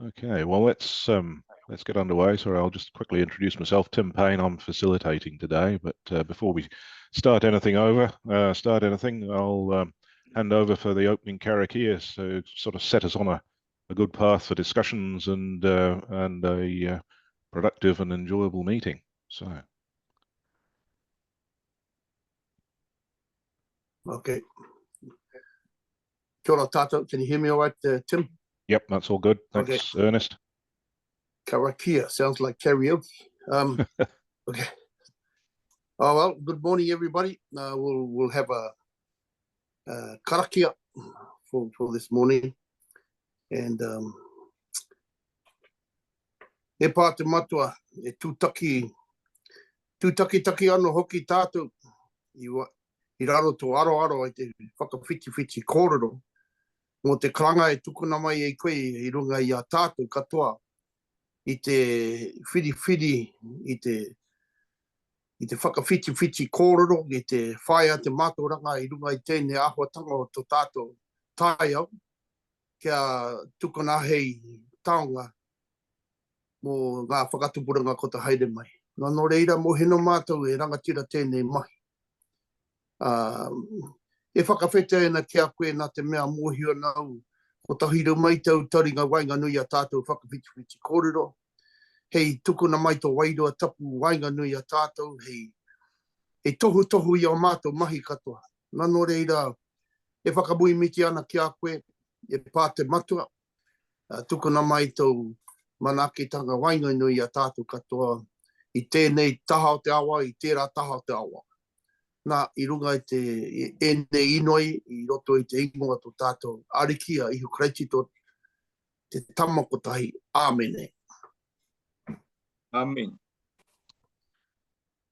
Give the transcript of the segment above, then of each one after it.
Okay, well let's get underway. So I'll just quickly introduce myself. Tim Payne. I'm facilitating today, but before we start anything, I'll hand over for the opening karakia, so sort of set us on a good path for discussions and a productive and enjoyable meeting. So. Okay. Kia ora tātou. Can you hear me all right, Tim? Yep, that's all good. Thanks, okay. Ernest. Karakia sounds like karaoke. Okay. Oh well, good morning, everybody. We'll have a karakia for this morning, and e pā te matua e tūtaki ano hoki tātou i raro tō aro i te whakawhiti kōrero mō te karanga e tukuna mai e koe i runga i a tātou katoa i te whiri i te whakawhiti kōrero i te whaia te mātoranga i runga i tēnei āhuatanga o tō tātou tai au kia tukuna hei taonga mō ngā whakatupuranga ko te haere mai. Nō reira mō heno mātou e rangatira tēnei mahi. E whakawhete na kia koe nā te mea mōhio nau ko tahira mai tau taringa wainga nui a tātou whakawhiti kōrero. Hei tukuna mai tō wairua tapu wainga nui a tātou, hei tohu i o mātou mahi katoa. Nō reira e whakamui miti ana kia koe e pā te matua. Tukuna mai tau manakitanga wainga nui a tātou katoa i tēnei taha o te awa, i tērā taha o te awa. Nā, i runga i te nei inoi, i roto i te ingoa tō tātou arikia ihu kreiti tō te tamakotahi. Āmene. Amen.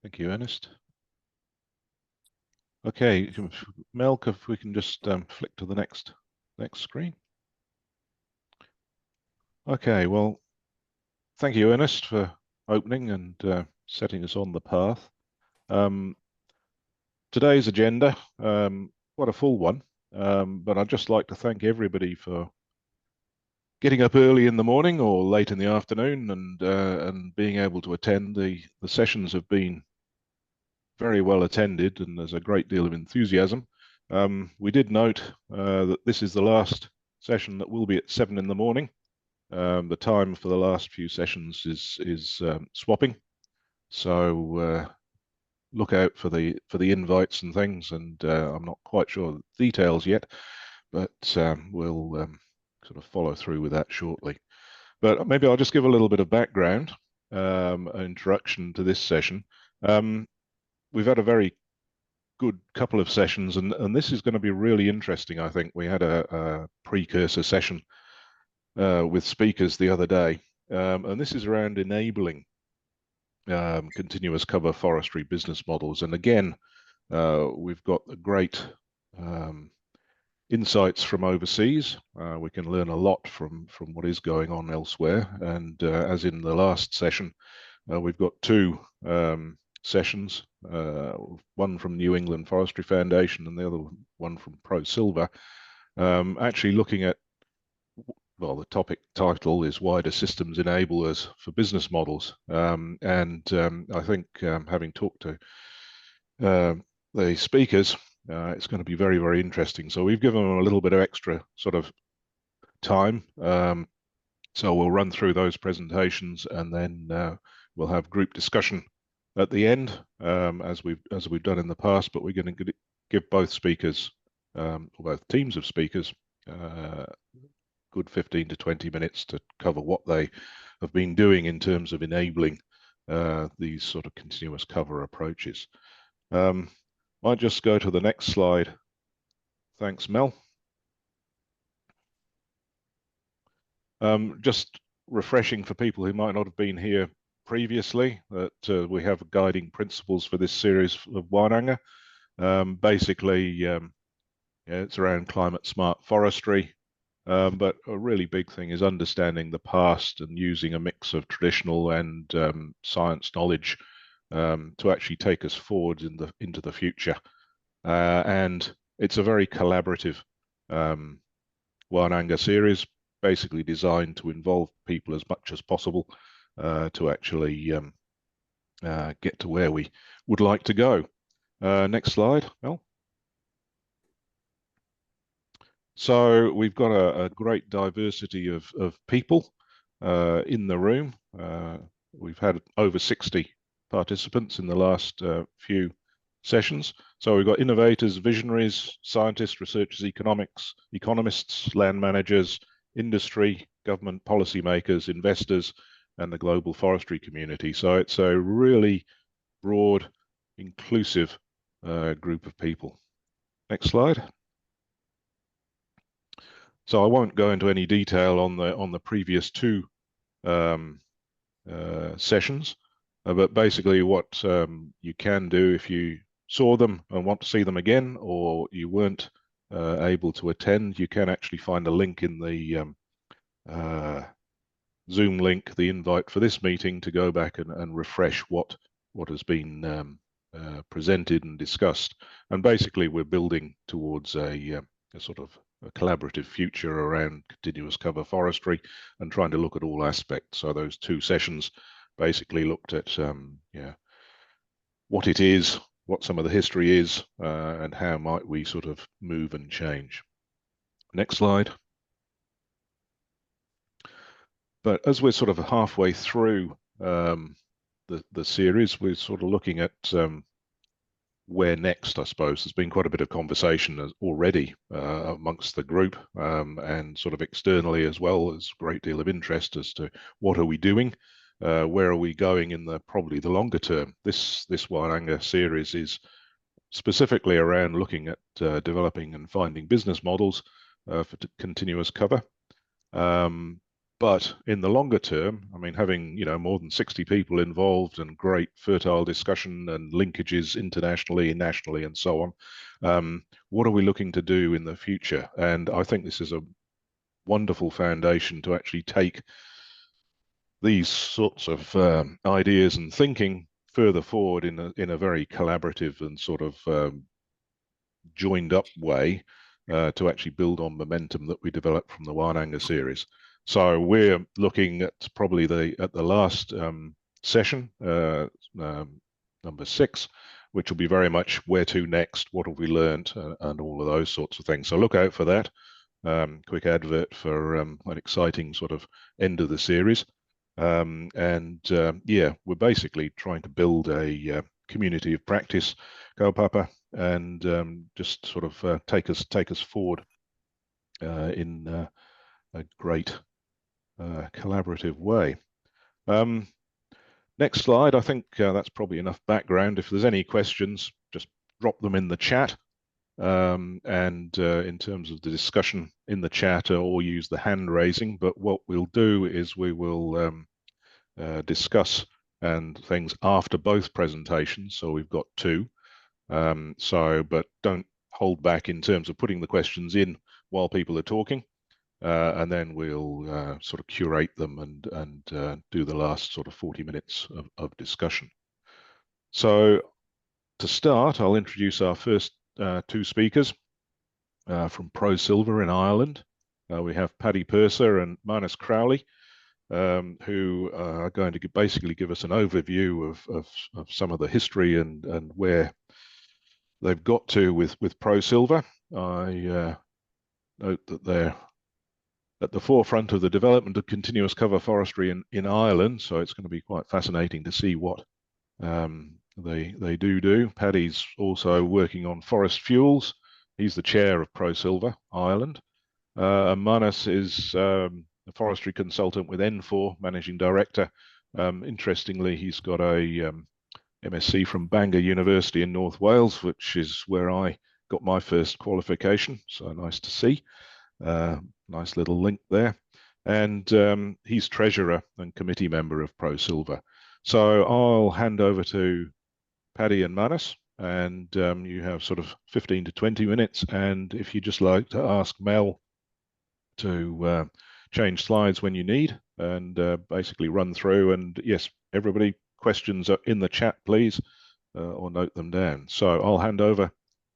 Thank you, Ernest. Okay, Mel, if we can just flick to the next screen. Okay, well, thank you, Ernest, for opening and setting us on the path. Today's agenda, what a full one, but I'd just like to thank everybody for getting up early in the morning or late in the afternoon and being able to attend. The sessions have been very well attended and there's a great deal of enthusiasm. We did note that this is the last session that will be at 7 in the morning. The time for the last few sessions is swapping, so look out for the invites and things, and I'm not quite sure the details yet, but we'll sort of follow through with that shortly. But maybe I'll just give a little bit of background, an introduction to this session. We've had a very good couple of sessions, and this is going to be really interesting. I think we had a precursor session with speakers the other day, and this is around enabling continuous cover forestry business models. And again, we've got great insights from overseas. We can learn a lot from what is going on elsewhere. And as in the last session, we've got two sessions, one from New England Forestry Foundation and the other one from Pro Silver, actually looking at, well, the topic title is Why Do Systems Enable Us for Business Models? I think having talked to the speakers, it's going to be very, very interesting. So we've given them a little bit of extra sort of time. So we'll run through those presentations and then we'll have group discussion at the end, as we've done in the past, but we're going to give both speakers, or both teams of speakers, good 15 to 20 minutes to cover what they have been doing in terms of enabling these sort of continuous cover approaches. Might just go to the next slide. Thanks, Mel. Just refreshing for people who might not have been here previously that we have guiding principles for this series of Wainanga. Basically, yeah, it's around climate smart forestry. But a really big thing is understanding the past and using a mix of traditional and science knowledge to actually take us forward into the future. And it's a very collaborative Wainanga series basically designed to involve people as much as possible to actually get to where we would like to go. Next slide, Mel. So we've got a great diversity of people in the room. We've had over 60 participants in the last few sessions. So we've got innovators, visionaries, scientists, researchers, economists, land managers, industry, government policymakers, investors, and the global forestry community. So it's a really broad, inclusive group of people. Next slide. So I won't go into any detail on the previous two sessions, but basically what you can do if you saw them and want to see them again, or you weren't able to attend, you can actually find a link in the Zoom link, the invite for this meeting, to go back and refresh what has been presented and discussed. And basically we're building towards a sort of a collaborative future around continuous cover forestry and trying to look at all aspects. So those two sessions basically looked at what it is, what some of the history is, and how might we sort of move and change. Next slide. But as we're sort of halfway through the series, we're sort of looking at where next, I suppose. There's been quite a bit of conversation already amongst the group and sort of externally as well. There's a great deal of interest as to what are we doing, where are we going in probably the longer term. This Wairanga series is specifically around looking at developing and finding business models for continuous cover. But in the longer term, I mean, having more than 60 people involved and great fertile discussion and linkages internationally, nationally, and so on, what are we looking to do in the future? And I think this is a wonderful foundation to actually take these sorts of ideas and thinking further forward in a very collaborative and sort of joined up way to actually build on momentum that we developed from the Wairanga series. So we're looking at probably at the last session, number 6, which will be very much where to next, what have we learned, and all of those sorts of things. So look out for that. Quick advert for an exciting sort of end of the series. Yeah, we're basically trying to build a community of practice, kaupapa, and just sort of take us forward in a great collaborative way. Next slide. I think that's probably enough background. If there's any questions, just drop them in the chat. And in terms of the discussion in the chat, or use the hand raising. But what we'll do is we will discuss and things after both presentations. So we've got 2. But don't hold back in terms of putting the questions in while people are talking. And then we'll sort of curate them and do the last sort of 40 minutes of discussion. So to start, I'll introduce our first 2 speakers from Pro Silver in Ireland. We have Paddy Purser and Manus Crowley, who are going to basically give us an overview of some of the history and where they've got to with Pro Silver. I note that they're at the forefront of the development of continuous cover forestry in Ireland, so it's going to be quite fascinating to see what they do. Paddy's also working on forest fuels. He's the chair of Pro Silver Ireland. And Manus is a forestry consultant with N4, managing director. Interestingly, he's got a MSc from Bangor University in North Wales, which is where I got my first qualification. So nice to see. Nice little link there. And he's treasurer and committee member of Pro Silver. So I'll hand over to Paddy and Manus, and you have sort of 15 to 20 minutes. And if you'd just like to ask Mel to change slides when you need, and basically run through. And yes, everybody, questions are in the chat, please, or note them down. So I'll hand over.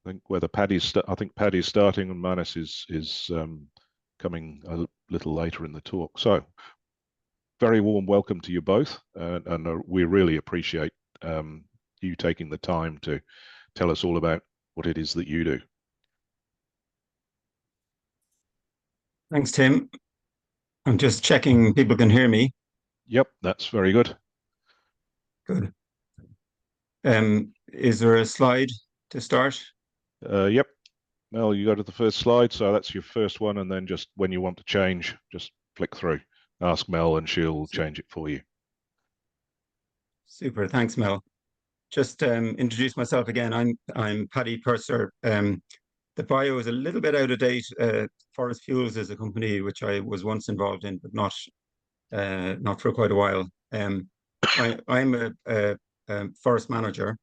I think Paddy's starting and Manus is coming little later in the talk. So, very warm welcome to you both, and we really appreciate you taking the time to tell us all about what it is that you do. Thanks, Tim. I'm just checking people can hear me. Yep, that's very good. Good. Is there a slide to start? Yep. Mel, you go to the first slide, so that's your first one, and then just when you want to change, just flick through. Ask Mel, and she'll change it for you. Super. Thanks, Mel. Just introduce myself again. I'm Paddy Purser. The bio is a little bit out of date. Forest Fuels is a company which I was once involved in, but not for quite a while. I'm a forest manager,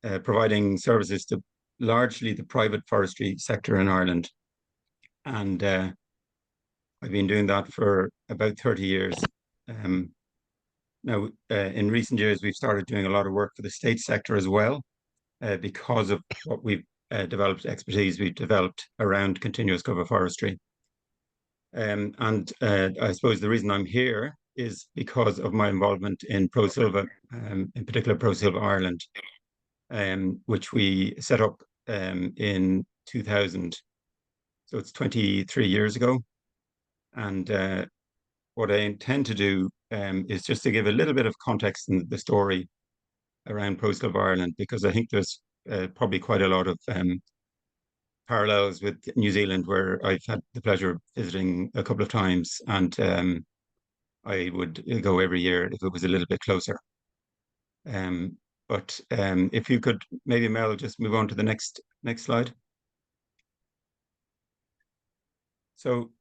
providing services to largely the private forestry sector in Ireland, and I've been doing that for about 30 years. Now, in recent years, we've started doing a lot of work for the state sector as well, because of what we've developed, expertise we've developed around continuous cover forestry. And I suppose the reason I'm here is because of my involvement in ProSilva, in particular ProSilva Ireland, which we set up in 2000. So it's 23 years ago. And what I intend to do is just to give a little bit of context in the story around ProSilva Ireland, because I think there's probably quite a lot of parallels with New Zealand, where I've had the pleasure of visiting a couple of times, and I would go every year if it was a little bit closer. But if you could maybe, Mel, just move on to the next slide. So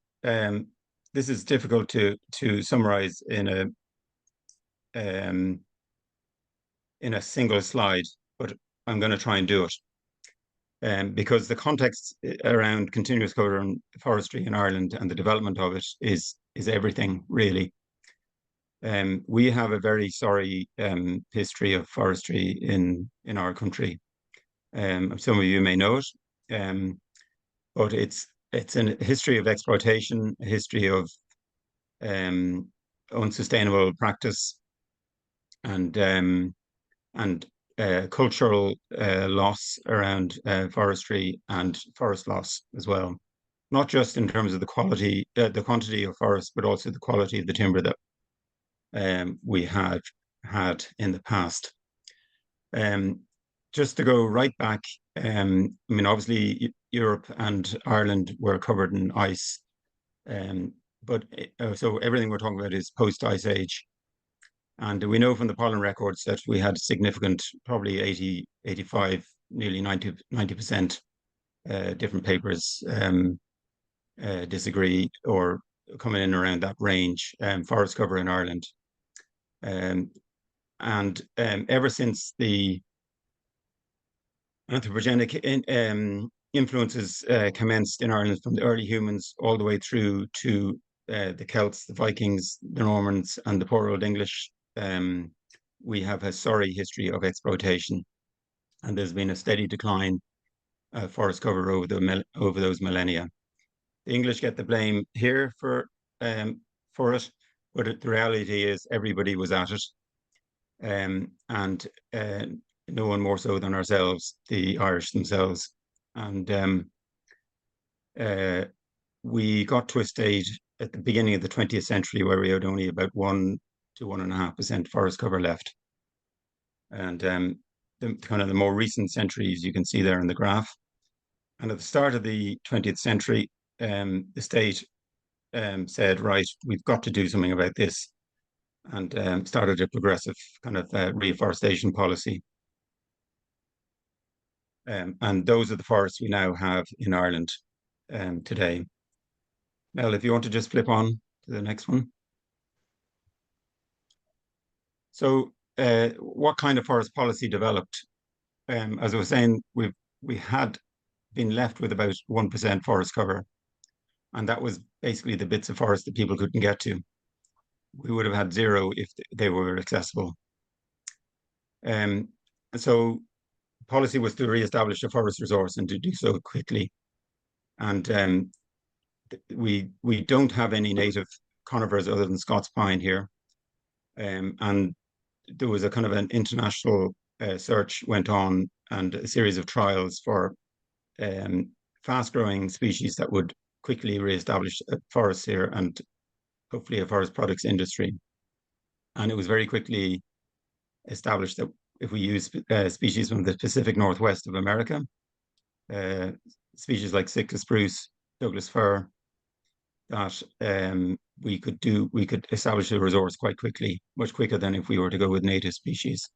this is difficult to summarize in a single slide, but I'm going to try and do it. Because the context around continuous cover and forestry in Ireland and the development of it is everything, really. We have a very sorry history of forestry in our country. Some of you may know it, but it's a history of exploitation, a history of unsustainable practice, and cultural loss around forestry and forest loss as well. Not just in terms of the quantity of forest, but also the quality of the timber that we had in the past. Just to go right back, I mean, obviously Europe and Ireland were covered in ice, but so everything we're talking about is post-ice age. And we know from the pollen records that we had significant, probably 80, 85, nearly 90% different papers disagree or coming in around that range, forest cover in Ireland. And ever since the anthropogenic influences commenced in Ireland, from the early humans all the way through to the Celts, the Vikings, the Normans, and the poor old English, we have a sorry history of exploitation, and there's been a steady decline of forest cover over those millennia. The English get the blame here for it, but the reality is everybody was at it, and no one more so than ourselves, the Irish themselves. And we got to a stage at the beginning of the 20th century where we had only about 1 to 1.5% forest cover left. And the kind of the more recent centuries you can see there in the graph. And at the start of the 20th century, the state said, right, we've got to do something about this, and started a progressive kind of reforestation policy. And those are the forests we now have in Ireland today. Mel, if you want to just flip on to the next one. So what kind of forest policy developed? As I was saying, we had been left with about 1% forest cover, and that was basically the bits of forest that people couldn't get to. We would have had zero if they were accessible. So policy was to re-establish a forest resource and to do so quickly. And we don't have any native conifers other than Scots pine here. And there was a kind of an international search went on, and a series of trials for fast-growing species that would quickly re-establish forests here and hopefully a forest products industry. And it was very quickly established that if we use species from the Pacific Northwest of America, species like Sitka spruce, Douglas fir, that we could establish a resource quite quickly, much quicker than if we were to go with native species.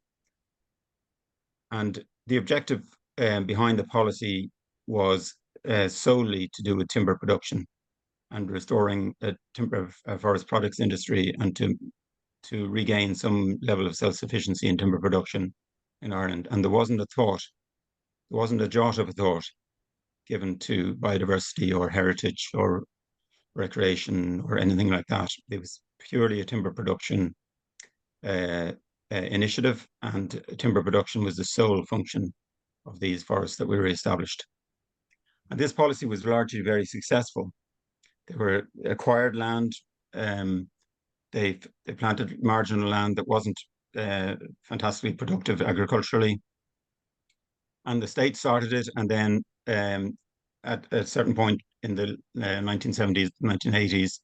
And the objective behind the policy was solely to do with timber production and restoring a timber forest products industry, and to regain some level of self-sufficiency in timber production in Ireland. And there wasn't a jot of a thought given to biodiversity or heritage or recreation or anything like that. It was purely a timber production initiative, and timber production was the sole function of these forests that we re-established. And this policy was largely very successful. They were acquired land. They planted marginal land that wasn't fantastically productive agriculturally. And the state started it, and then at a certain point in the 1970s, 1980s,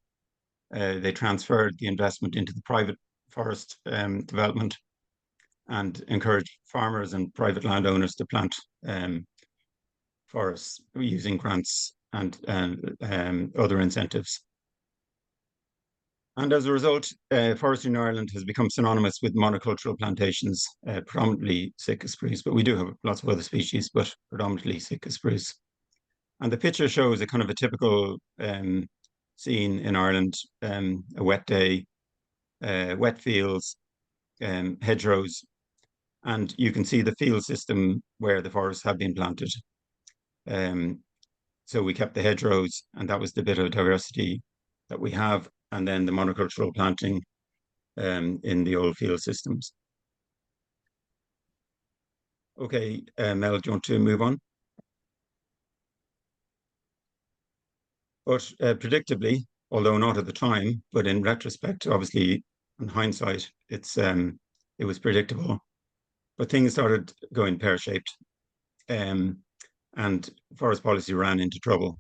they transferred the investment into the private forest development and encouraged farmers and private landowners to plant forests using grants and other incentives. And as a result, forestry in Ireland has become synonymous with monocultural plantations, predominantly Sitka spruce, but we do have lots of other species, but predominantly Sitka spruce. And the picture shows a kind of a typical scene in Ireland: a wet day, wet fields, hedgerows, and you can see the field system where the forests have been planted. So we kept the hedgerows, and that was the bit of diversity that we have, and then the monocultural planting in the old field systems. Okay, Mel, do you want to move on? But predictably, although not at the time, but in retrospect, obviously, in hindsight, it was predictable. But things started going pear-shaped, and forest policy ran into trouble.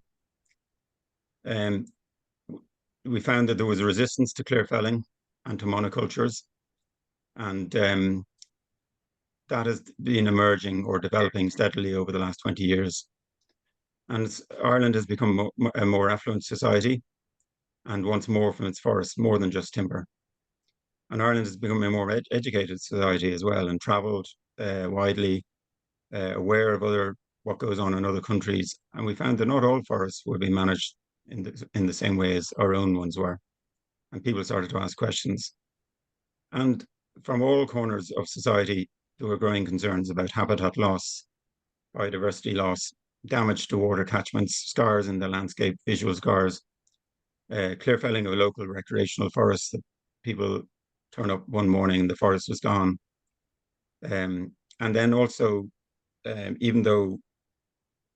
We found that there was a resistance to clear felling and to monocultures, and that has been emerging or developing steadily over the last 20 years. And Ireland has become a more affluent society and wants more from its forests, more than just timber. And Ireland has become a more educated society as well, and travelled widely, aware of what goes on in other countries. And we found that not all forests were being managed in the same way as our own ones were. And people started to ask questions. And from all corners of society, there were growing concerns about habitat loss, biodiversity loss, damage to water catchments, scars in the landscape, visual scars, clear felling of local recreational forests. That people turn up one morning and the forest was gone. And then also, even though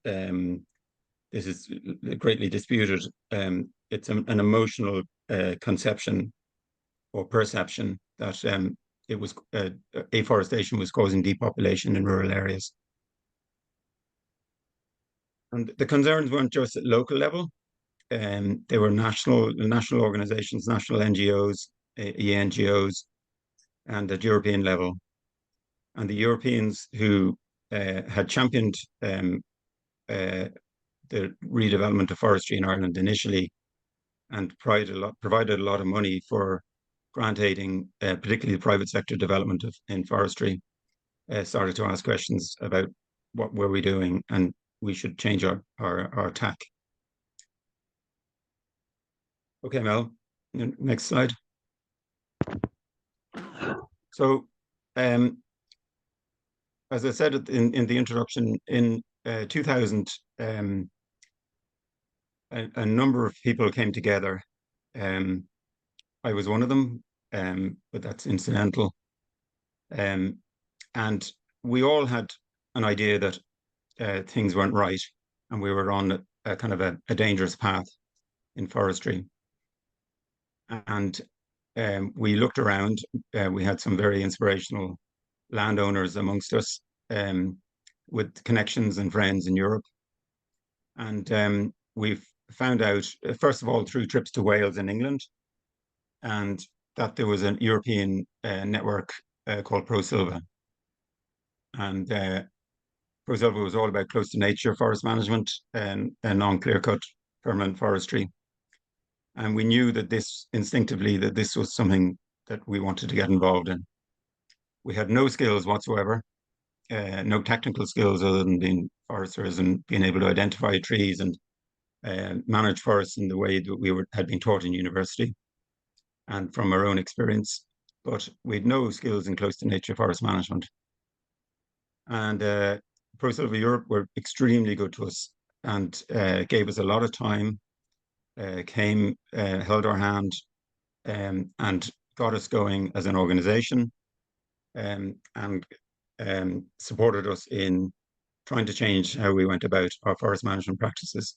this is greatly disputed, it's an emotional conception or perception that it was afforestation was causing depopulation in rural areas. And the concerns weren't just at local level. They were national organizations, national NGOs, ENGOs, and at European level. And the Europeans who had championed the redevelopment of forestry in Ireland initially, and provided a lot of money for grant aiding, particularly the private sector development in forestry, started to ask questions about what were we doing, and we should change our tack. Okay, Mel, next slide. So, as I said in the introduction, in 2000, a number of people came together. I was one of them, but that's incidental. And we all had an idea that things weren't right, and we were on a kind of a dangerous path. in forestry. And we looked around. We had some very inspirational landowners amongst us, with connections and friends in Europe. And we've found out, first of all, through trips to Wales and England, and that there was a European network called ProSilva. And ProSilva was all about close to nature forest management and non-clear-cut permanent forestry. And we knew that this instinctively, that this was something that we wanted to get involved in. We had no skills whatsoever, no technical skills other than being foresters and being able to identify trees and manage forests in the way that we had been taught in university and from our own experience. But we had no skills in close to nature forest management. And ProSilva Europe were extremely good to us and gave us a lot of time, came, held our hand, and got us going as an organization, and supported us in trying to change how we went about our forest management practices.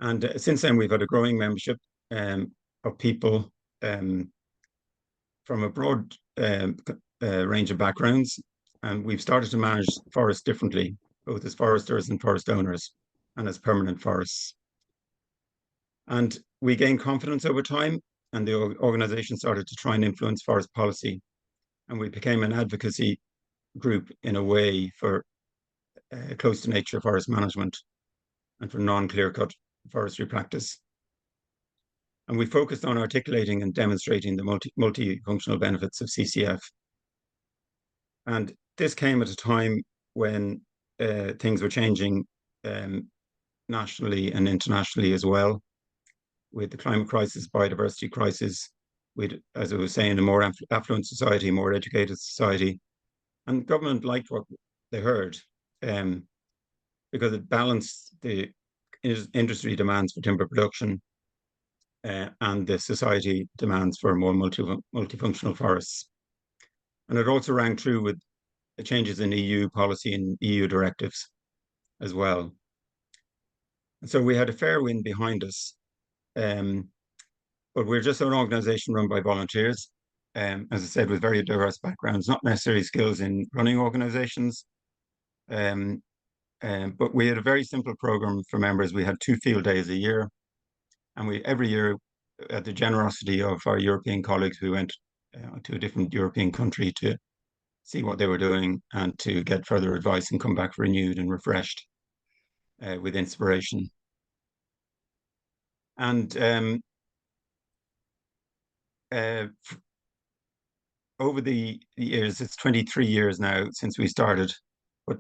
And since then, we've had a growing membership of people from a broad range of backgrounds, and we've started to manage forests differently, both as foresters and forest owners, and as permanent forests. And we gained confidence over time, and the organization started to try and influence forest policy. And we became an advocacy group in a way for close to nature forest management and for non-clear-cut forestry practice. And we focused on articulating and demonstrating the multifunctional benefits of CCF. And this came at a time when things were changing nationally and internationally as well, with the climate crisis, biodiversity crisis, with, as I was saying, a more affluent society, more educated society. And government liked what they heard because it balanced the industry demands for timber production and the society demands for more multifunctional forests. And it also rang true with the changes in EU policy and EU directives as well. And so we had a fair wind behind us, but we're just an organization run by volunteers, as I said, with very diverse backgrounds, not necessarily skills in running organizations. But we had a very simple program for members. We had 2 field days a year, and we every year, at the generosity of our European colleagues, we went to a different European country to see what they were doing and to get further advice and come back renewed and refreshed with inspiration. And over the years, it's 23 years now since we started, but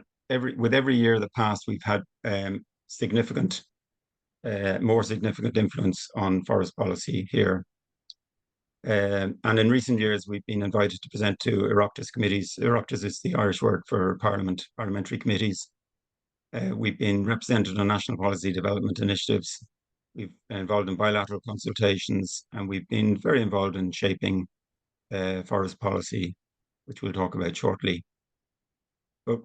with every year that passed, we've had more significant influence on forest policy here. And in recent years, we've been invited to present to Oireachtas committees. Oireachtas is the Irish word for parliamentary committees. We've been represented on national policy development initiatives. We've been involved in bilateral consultations, and we've been very involved in shaping forest policy, which we'll talk about shortly. But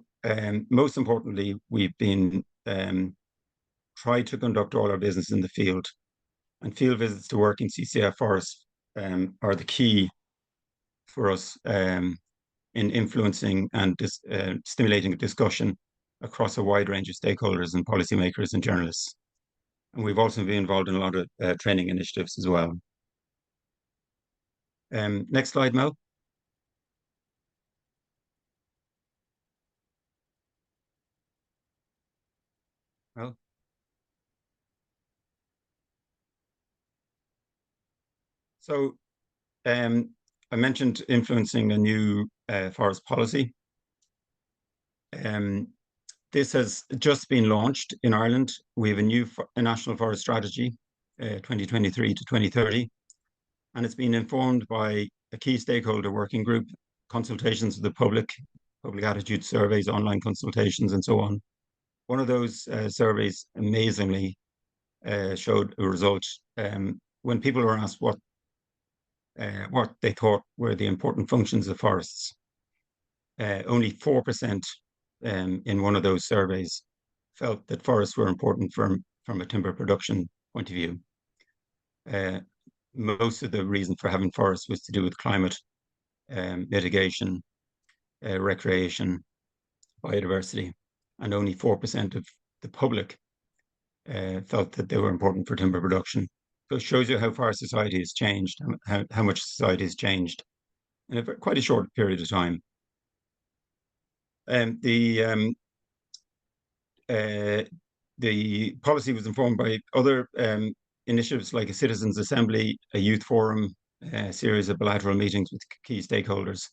most importantly, we've been tried to conduct all our business in the field, and field visits to work in CCF forests are the key for us in influencing and stimulating a discussion across a wide range of stakeholders and policymakers and journalists. And we've also been involved in a lot of training initiatives as well. Next slide, Mel. Well, so I mentioned influencing a new forest policy. This has just been launched in Ireland. We have a new national forest strategy, 2023 to 2030, and it's been informed by a key stakeholder working group, consultations with the public attitude surveys, online consultations, and so on. One of those surveys amazingly showed a result when people were asked what they thought were the important functions of forests. Only 4% in one of those surveys felt that forests were important from a timber production point of view. Most of the reason for having forests was to do with climate mitigation, recreation, biodiversity, and only 4% of the public felt that they were important for timber production. So it shows you how far society has changed, how much society has changed in quite a short period of time. The policy was informed by other initiatives like a citizens' assembly, a youth forum, a series of bilateral meetings with key stakeholders.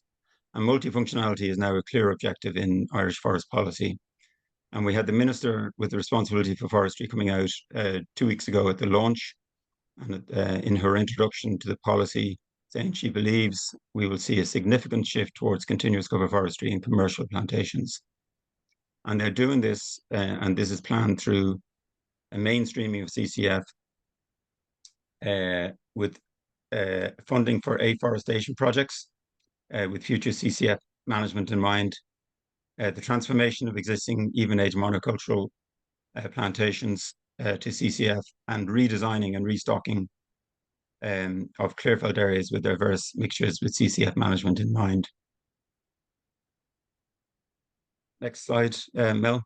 And multifunctionality is now a clear objective in Irish forest policy. And we had the minister with the responsibility for forestry coming out 2 weeks ago at the launch, and in her introduction to the policy, saying she believes we will see a significant shift towards continuous cover forestry in commercial plantations. And they're doing this, and this is planned through a mainstreaming of CCF with funding for afforestation projects with future CCF management in mind, the transformation of existing even-age monocultural plantations to CCF, and redesigning and restocking of clearfelt areas with diverse mixtures with CCF management in mind. Next slide, Mel.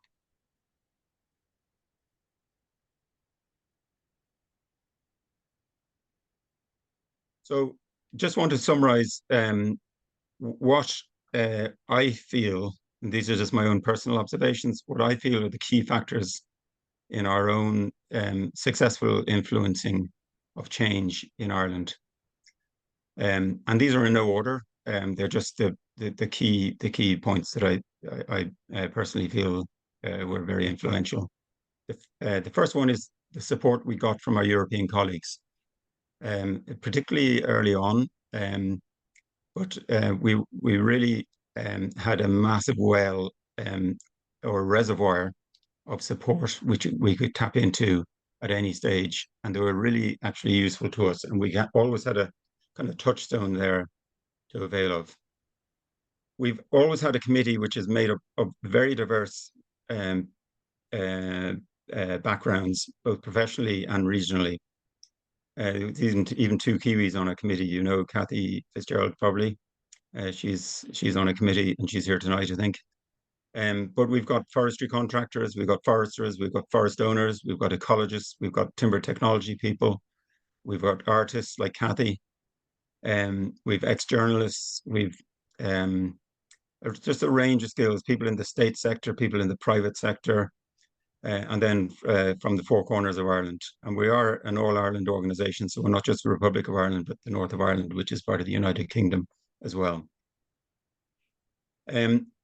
So just want to summarize what I feel, and these are just my own personal observations, what I feel are the key factors in our own successful influencing of change in Ireland. And these are in no order. They're just the key points that I personally feel were very influential. The first one is the support we got from our European colleagues, particularly early on. But we really had a massive well or reservoir of support which we could tap into at any stage, and they were really actually useful to us. And we always had a kind of touchstone there to avail of. We've always had a committee which is made up of very diverse backgrounds, both professionally and regionally. Even two Kiwis on a committee, you know, Kathy Fitzgerald probably. She's on a committee and she's here tonight, I think. But we've got forestry contractors, we've got foresters, we've got forest owners, we've got ecologists, we've got timber technology people, we've got artists like Kathy, we've ex-journalists, we've just a range of skills, people in the state sector, people in the private sector, and then from the four corners of Ireland. And we are an all-Ireland organisation, so we're not just the Republic of Ireland, but the North of Ireland, which is part of the United Kingdom as well.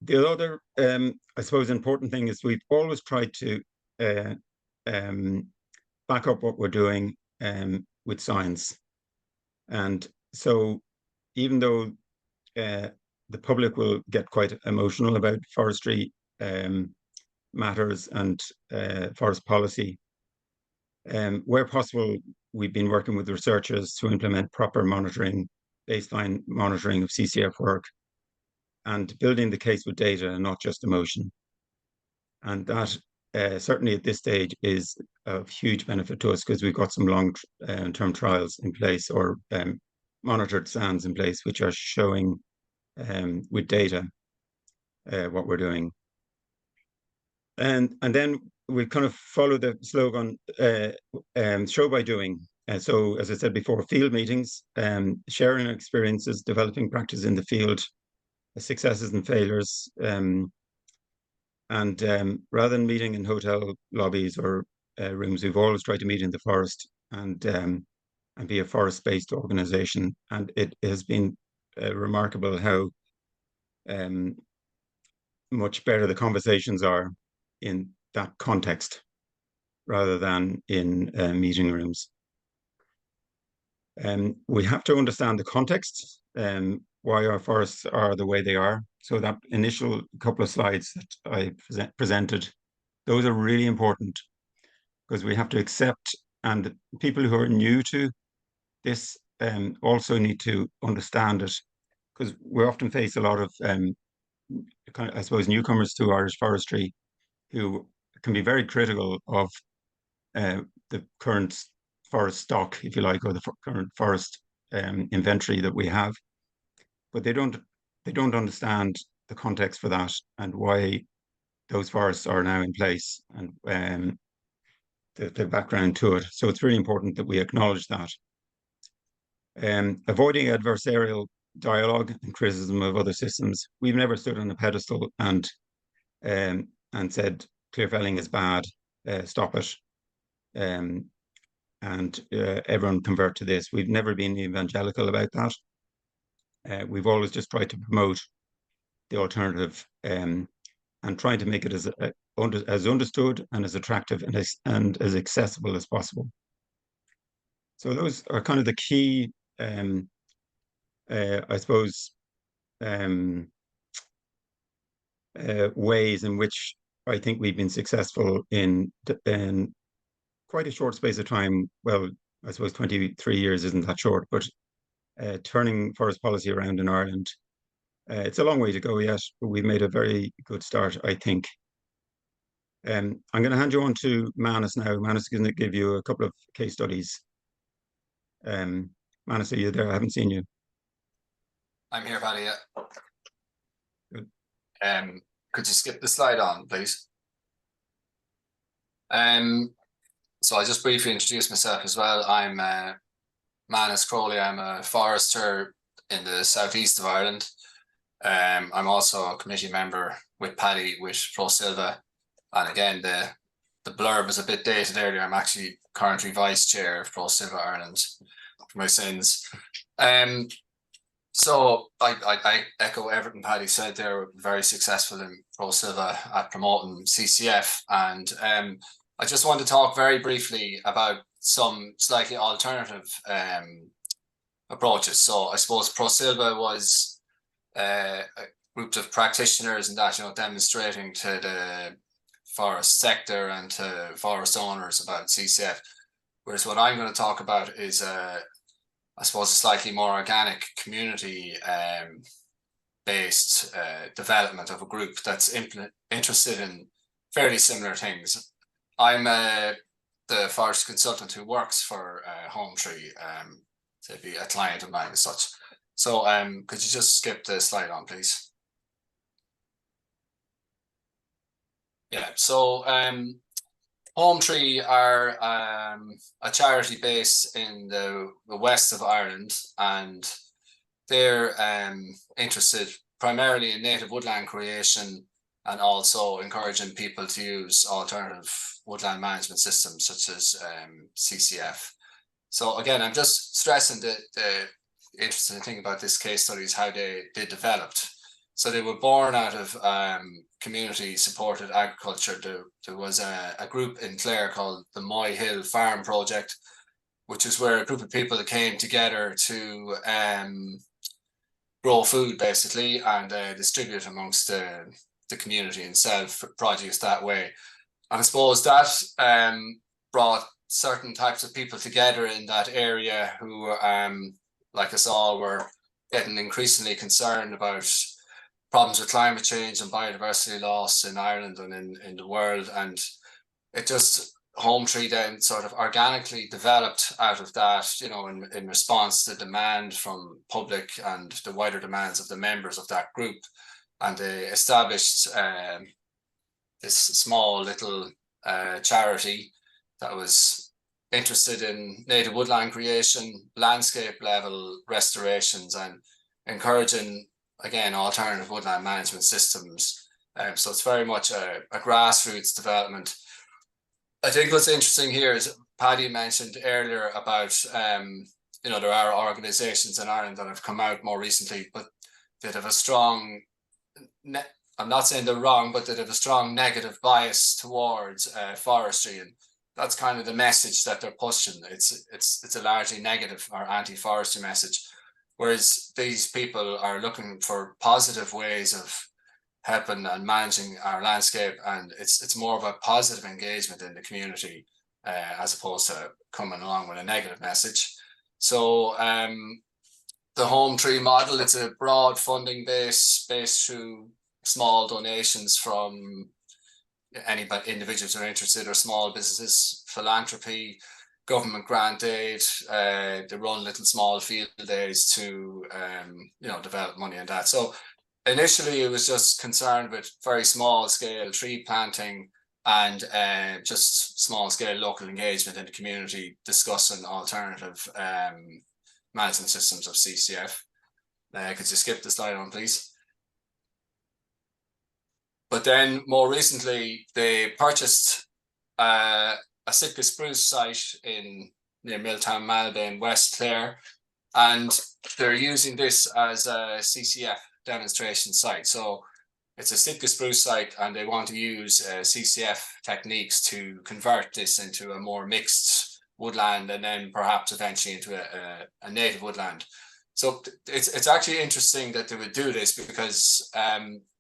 The other, I suppose, important thing is we've always tried to back up what we're doing with science. And so even though the public will get quite emotional about forestry matters and forest policy, where possible, we've been working with researchers to implement proper monitoring, baseline monitoring of CCF work, and building the case with data and not just emotion. And that certainly at this stage is of huge benefit to us, because we've got some long-term trials in place, or monitored stands in place, which are showing with data what we're doing. And then we kind of follow the slogan, show by doing. So as I said before, field meetings, sharing experiences, developing practice in the field, successes and failures, and rather than meeting in hotel lobbies or rooms, we've always tried to meet in the forest and be a forest-based organization. And it has been remarkable how much better the conversations are in that context rather than in meeting rooms. We have to understand the context, why our forests are the way they are. So that initial couple of slides that I presented, those are really important, because we have to accept, and people who are new to this also need to understand it, because we often face a lot of, I suppose, newcomers to Irish forestry who can be very critical of the current forest stock, if you like, or the current forest inventory that we have, but they don't understand the context for that and why those forests are now in place, and the background to it. So it's really important that we acknowledge that. Avoiding adversarial dialogue and criticism of other systems. We've never stood on a pedestal and said clear felling is bad, stop it, and everyone convert to this. We've never been evangelical about that. We've always just tried to promote the alternative, and trying to make it as understood and as attractive and as accessible as possible. So those are kind of the key, I suppose, ways in which I think we've been successful in quite a short space of time. Well, I suppose 23 years isn't that short, but turning forest policy around in Ireland. It's a long way to go yet, but we've made a very good start, I think. I'm going to hand you on to Manus now. Manus is going to give you a couple of case studies. Manus, are you there? I haven't seen you. I'm here, Paddy. Yeah. Good. Could you skip the slide on, please? So I'll just briefly introduce myself as well. I'm Manus Crowley. I'm a forester in the southeast of Ireland. I'm also a committee member with Paddy with ProSilva. And again, the blurb was a bit dated earlier. I'm actually currently vice chair of ProSilva Ireland for my sins. So I echo everything Paddy said. They're very successful in ProSilva at promoting CCF. And I just want to talk very briefly about some slightly alternative approaches. So I suppose ProSilva was a group of practitioners and that, demonstrating to the forest sector and to forest owners about CCF. Whereas what I'm going to talk about is, I suppose, a slightly more organic community based development of a group that's interested in fairly similar things. I'm the forest consultant who works for Home Tree, to be a client of mine as such. So could you just skip the slide on, please? Yeah, so Home Tree are a charity based in the west of Ireland, and they're interested primarily in native woodland creation and also encouraging people to use alternative woodland management systems such as CCF. So again, I'm just stressing the interesting thing about this case study is how they developed. So they were born out of community supported agriculture. There was a group in Clare called the Moy Hill Farm Project, which is where a group of people came together to grow food basically and distribute amongst the community and sell produce that way. And I suppose that brought certain types of people together in that area who, like us all, were getting increasingly concerned about problems with climate change and biodiversity loss in Ireland and in the world. And it just, Home Tree then sort of organically developed out of that, in response to demand from public and the wider demands of the members of that group. And they established this small little charity that was interested in native woodland creation, landscape level restorations, and encouraging, again, alternative woodland management systems. So it's very much a grassroots development. I think what's interesting here is Paddy mentioned earlier about, there are organizations in Ireland that have come out more recently, but that have a strong, I'm not saying they're wrong, but that have a strong negative bias towards forestry. And that's kind of the message that they're pushing. It's a largely negative or anti-forestry message. Whereas these people are looking for positive ways of helping and managing our landscape, and it's more of a positive engagement in the community as opposed to coming along with a negative message. So the Home Tree model, it's a broad funding base based through small donations from any individuals who are interested or small businesses, philanthropy. government grant aid. They run little small field days to develop money in that. So initially it was just concerned with very small scale tree planting and just small scale local engagement in the community, discussing alternative management systems of CCF. Could you skip the slide on, please? But then more recently, they purchased a Sitka spruce site near Milltown Malbay in West Clare, and they're using this as a CCF demonstration site. So it's a Sitka spruce site, and they want to use CCF techniques to convert this into a more mixed woodland, and then perhaps eventually into a native woodland. So it's actually interesting that they would do this, because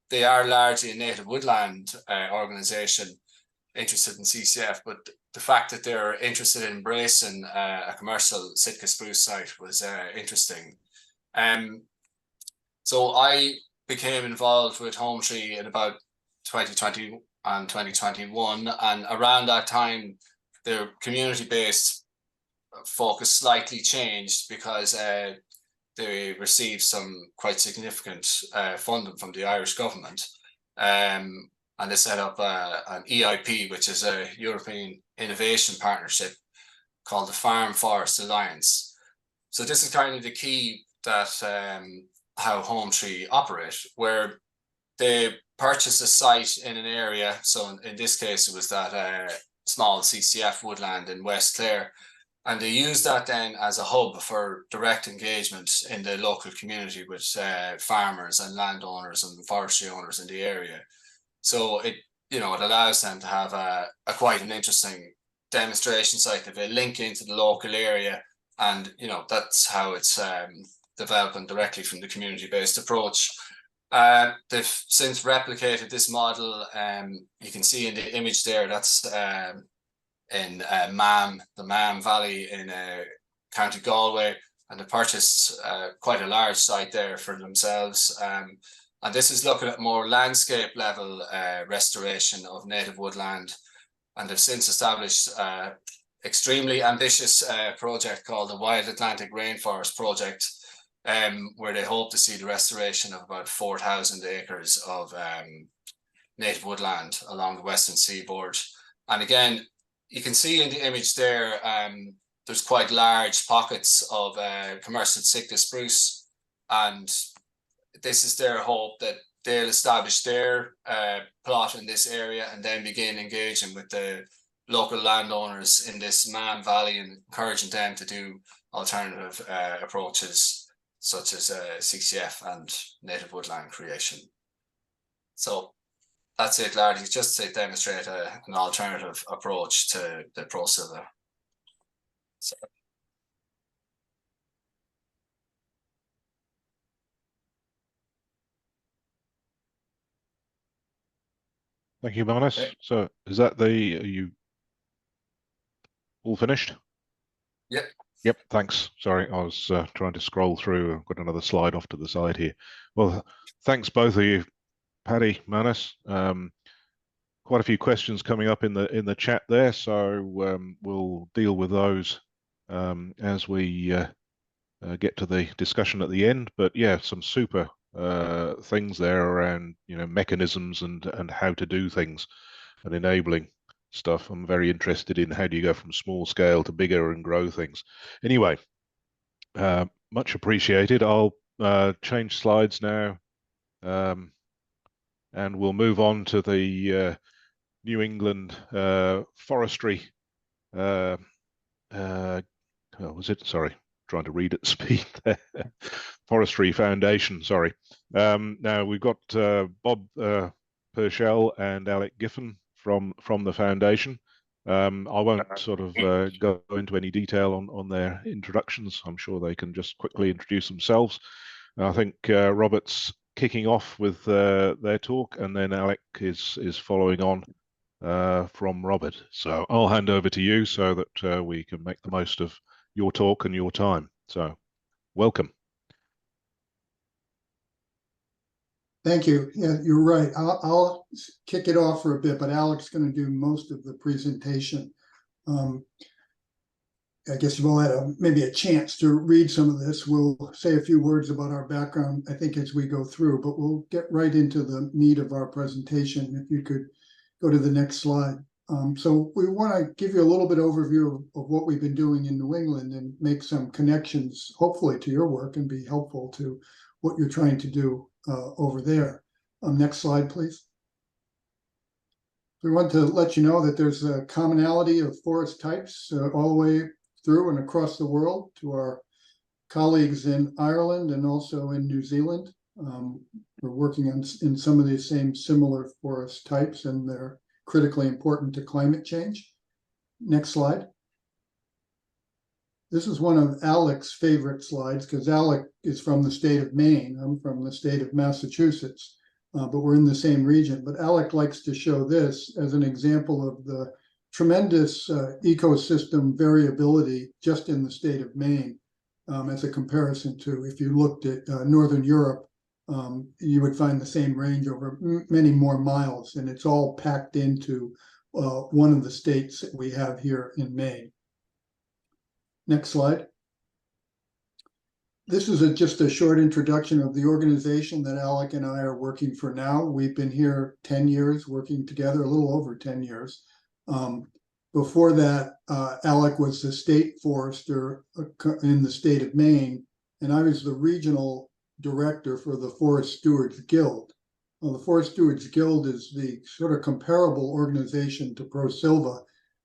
they are largely a native woodland organization interested in CCF, but the fact that they're interested in embracing a commercial Sitka spruce site was interesting. So I became involved with Home Tree in about 2020 and 2021, and around that time, their community-based focus slightly changed, because they received some quite significant funding from the Irish government. And they set up an EIP, which is a European Innovation Partnership called the Farm Forest Alliance. So this is kind of the key that how Home Tree operate, where they purchase a site in an area. So in this case, it was that small CCF woodland in West Clare. And they use that then as a hub for direct engagement in the local community with farmers and landowners and forestry owners in the area. So it allows them to have a quite an interesting demonstration site that they link into the local area, and that's how it's developing directly from the community-based approach. They've since replicated this model. You can see in the image there, that's in the Mam Valley in County Galway, and they purchased quite a large site there for themselves. And this is looking at more landscape level restoration of native woodland. And they've since established an extremely ambitious project called the Wild Atlantic Rainforest Project, where they hope to see the restoration of about 4,000 acres of native woodland along the western seaboard. And again, you can see in the image there, there's quite large pockets of commercial Sitka spruce, and this is their hope that they'll establish their plot in this area and then begin engaging with the local landowners in this Mam Valley and encouraging them to do alternative approaches such as CCF and native woodland creation. So that's it, largely, just to demonstrate an alternative approach to the ProSilva. So. Thank you, Manus. Okay. So is that are you all finished? Yep. Yep, thanks. Sorry, I was trying to scroll through. I've got another slide off to the side here. Well, thanks both of you, Paddy, Manus. Quite a few questions coming up in the chat there, so we'll deal with those as we get to the discussion at the end. But yeah, some super things there around mechanisms and how to do things and enabling stuff. I'm very interested in how do you go from small scale to bigger and grow things. Anyway, much appreciated. I'll change slides now, and we'll move on to the New England Forestry. Was it? Sorry, trying to read at speed there. Forestry Foundation. Sorry. Now we've got Bob Purcell and Alec Giffen from the foundation. I won't sort of go into any detail on their introductions. I'm sure they can just quickly introduce themselves. I think Robert's kicking off with their talk, and then Alec is following on from Robert. So I'll hand over to you so that we can make the most of your talk and your time. So welcome. Thank you. Yeah, you're right. I'll kick it off for a bit, but Alec's going to do most of the presentation. I guess you've all had maybe a chance to read some of this. We'll say a few words about our background, I think, as we go through, but we'll get right into the meat of our presentation. If you could go to the next slide. So we want to give you a little bit overview of what we've been doing in New England and make some connections, hopefully, to your work and be helpful to what you're trying to do over there. Next slide, please. We want to let you know that there's a commonality of forest types all the way through and across the world to our colleagues in Ireland and also in New Zealand. We're working in some of these same similar forest types, and they're critically important to climate change. Next slide. This is one of Alec's favorite slides because Alec is from the state of Maine. I'm from the state of Massachusetts, but we're in the same region. But Alec likes to show this as an example of the tremendous ecosystem variability just in the state of Maine, as a comparison to if you looked at Northern Europe, you would find the same range over many more miles, and it's all packed into one of the states that we have here in Maine. Next slide. This is just a short introduction of the organization that Alec and I are working for now. We've been here 10 years working together, a little over 10 years. Before that, Alec was the state forester in the state of Maine, and I was the regional director for the Forest Stewards Guild. Well, the Forest Stewards Guild is the sort of comparable organization to Pro Silva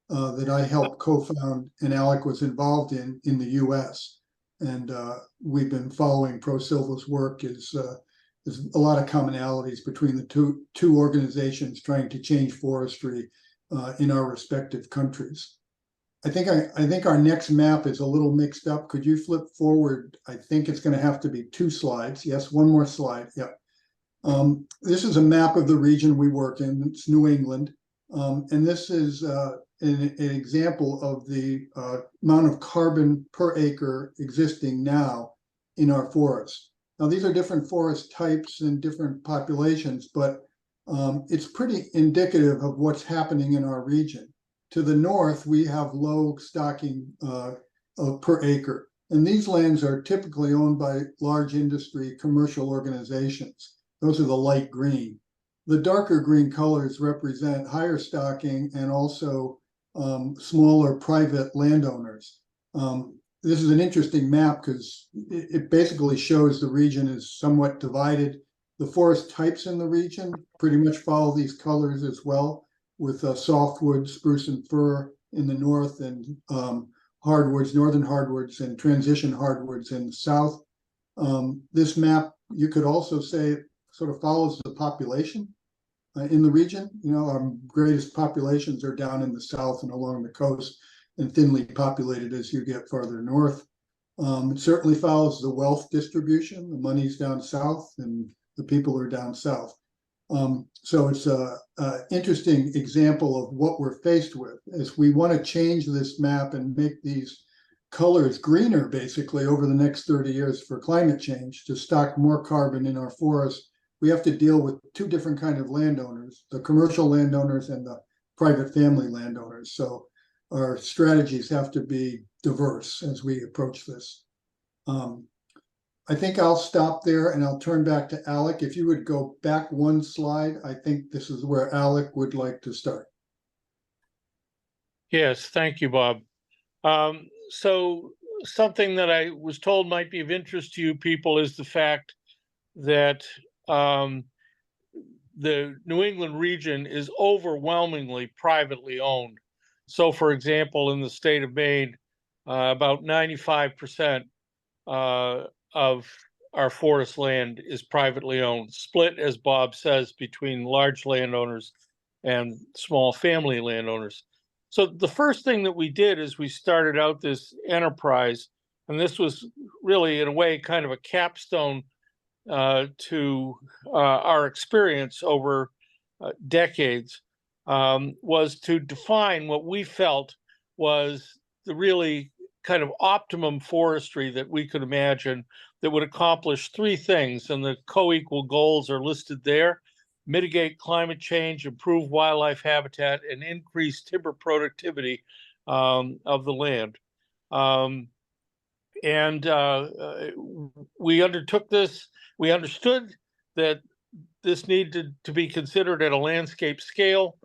that I helped co-found and Alec was involved in the US. And we've been following Pro Silva's work. There's a lot of commonalities between the two organizations trying to change forestry in our respective countries. I think our next map is a little mixed up. Could you flip forward? I think it's going to have to be 2 slides. Yes, one more slide. Yep. This is a map of the region we work in. It's New England. And this is an example of the amount of carbon per acre existing now in our forests. Now, these are different forest types and different populations, but it's pretty indicative of what's happening in our region. To the north, we have low stocking per acre. And these lands are typically owned by large industry commercial organizations. Those are the light green. The darker green colors represent higher stocking and also smaller private landowners. This is an interesting map because it basically shows the region is somewhat divided. The forest types in the region pretty much follow these colors as well, with softwood, spruce and fir in the north, and hardwoods, northern hardwoods, and transition hardwoods in the south. This map, you could also say, sort of follows the population in the region. You know, our greatest populations are down in the south and along the coast, and thinly populated as you get farther north. It certainly follows the wealth distribution. The money's down south, and the people are down south. So it's an interesting example of what we're faced with. As we want to change this map and make these colors greener, basically, over the next 30 years for climate change, to stock more carbon in our forests, we have to deal with 2 different kinds of landowners, the commercial landowners and the private family landowners. So our strategies have to be diverse as we approach this. I think I'll stop there and I'll turn back to Alec. If you would go back 1 slide, I think this is where Alec would like to start. Yes, thank you, Bob. So something that I was told might be of interest to you people is the fact that the New England region is overwhelmingly privately owned. So, for example, in the state of Maine, about 95% of our forest land is privately owned, split, as Bob says, between large landowners and small family landowners. So the first thing that we did is we started out this enterprise, and this was really, in a way, kind of a capstone to our experience over decades, was to define what we felt was the really kind of optimum forestry that we could imagine that would accomplish 3 things, and the co-equal goals are listed there: mitigate climate change, improve wildlife habitat, and increase timber productivity of the land. And we undertook this. We understood that this needed to be considered at a landscape scale,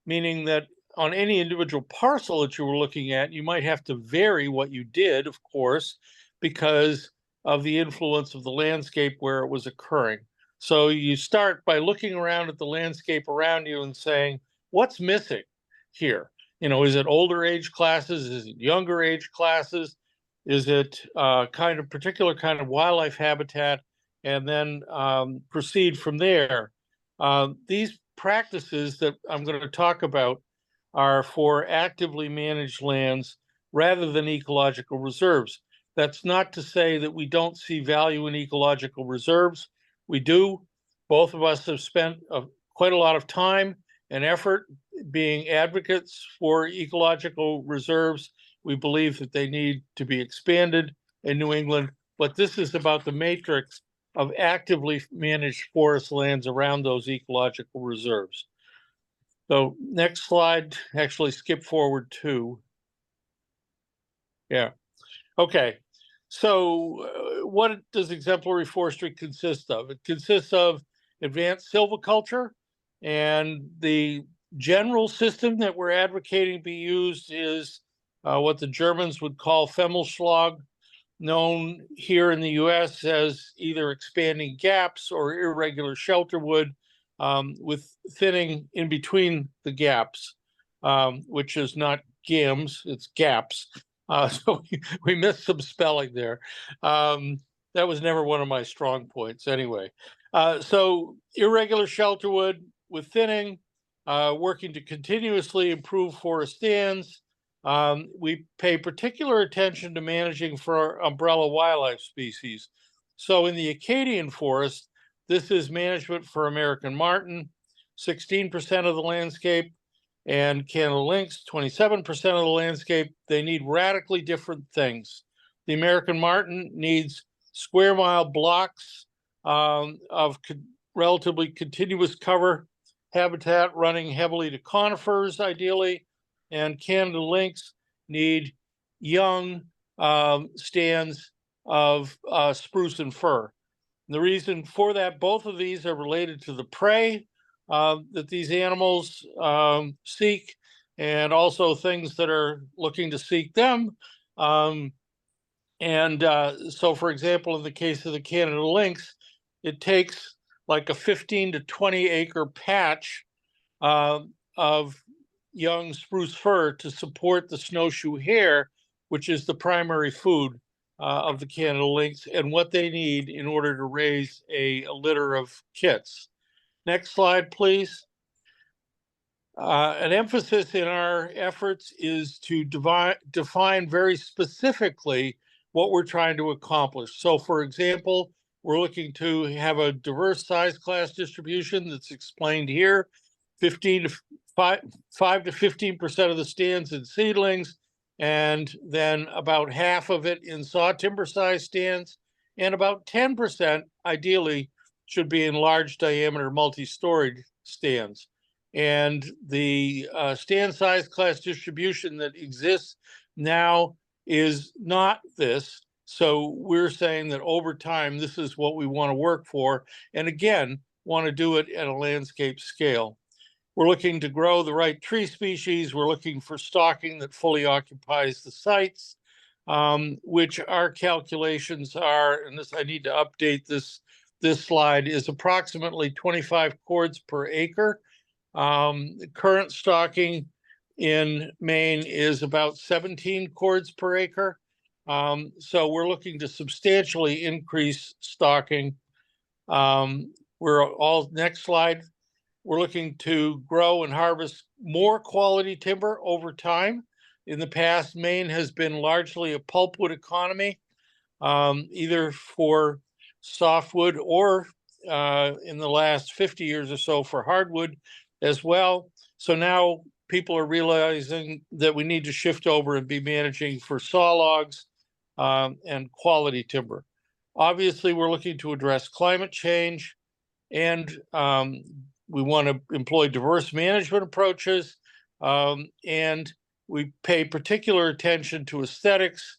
meaning that on any individual parcel that you were looking at, you might have to vary what you did, of course, because of the influence of the landscape where it was occurring. So you start by looking around at the landscape around you and saying, what's missing here? You know, is it older age classes? Is it younger age classes? Is it kind of particular kind of wildlife habitat? And then proceed from there. These practices that I'm going to talk about are for actively managed lands rather than ecological reserves. That's not to say that we don't see value in ecological reserves. We do. Both of us have spent quite a lot of time and effort being advocates for ecological reserves. We believe that they need to be expanded in New England, but this is about the matrix of actively managed forest lands around those ecological reserves. So next slide, actually skip forward 2. Yeah, okay. So what does exemplary forestry consist of? It consists of advanced silviculture, and the general system that we're advocating be used is what the Germans would call Femmelschlag, known here in the US as either expanding gaps or irregular shelterwood, with thinning in between the gaps, which is not gams, it's gaps. So we missed some spelling there. That was never one of my strong points anyway. So irregular shelterwood with thinning, working to continuously improve forest stands. We pay particular attention to managing for umbrella wildlife species. So in the Acadian forest, this is management for American marten, 16% of the landscape, and Canada lynx, 27% of the landscape. They need radically different things. The American marten needs square mile blocks of relatively continuous cover habitat running heavily to conifers, ideally, and Canada lynx need young stands of spruce and fir. And the reason for that, both of these are related to the prey that these animals seek, and also things that are looking to seek them. So, for example, in the case of the Canada lynx, it takes like a 15 to 20 acre patch of young spruce fir to support the snowshoe hare, which is the primary food of the Canada lynx and what they need in order to raise a litter of kits. Next slide, please. An emphasis in our efforts is to define very specifically what we're trying to accomplish. So, for example, we're looking to have a diverse size class distribution that's explained here. 5 to 15% of the stands in seedlings, and then about half of it in saw timber size stands, and about 10% ideally should be in large diameter multi-story stands. And the stand size class distribution that exists now is not this. So we're saying that over time, this is what we want to work for. And again, want to do it at a landscape scale. We're looking to grow the right tree species. We're looking for stocking that fully occupies the sites, which our calculations are, and this I need to update this slide, is approximately 25 cords per acre. Current stocking in Maine is about 17 cords per acre. So we're looking to substantially increase stocking. Next slide. We're looking to grow and harvest more quality timber over time. In the past, Maine has been largely a pulpwood economy, either for softwood or in the last 50 years or so for hardwood as well. So now people are realizing that we need to shift over and be managing for saw logs and quality timber. Obviously, we're looking to address climate change, and we want to employ diverse management approaches, and we pay particular attention to aesthetics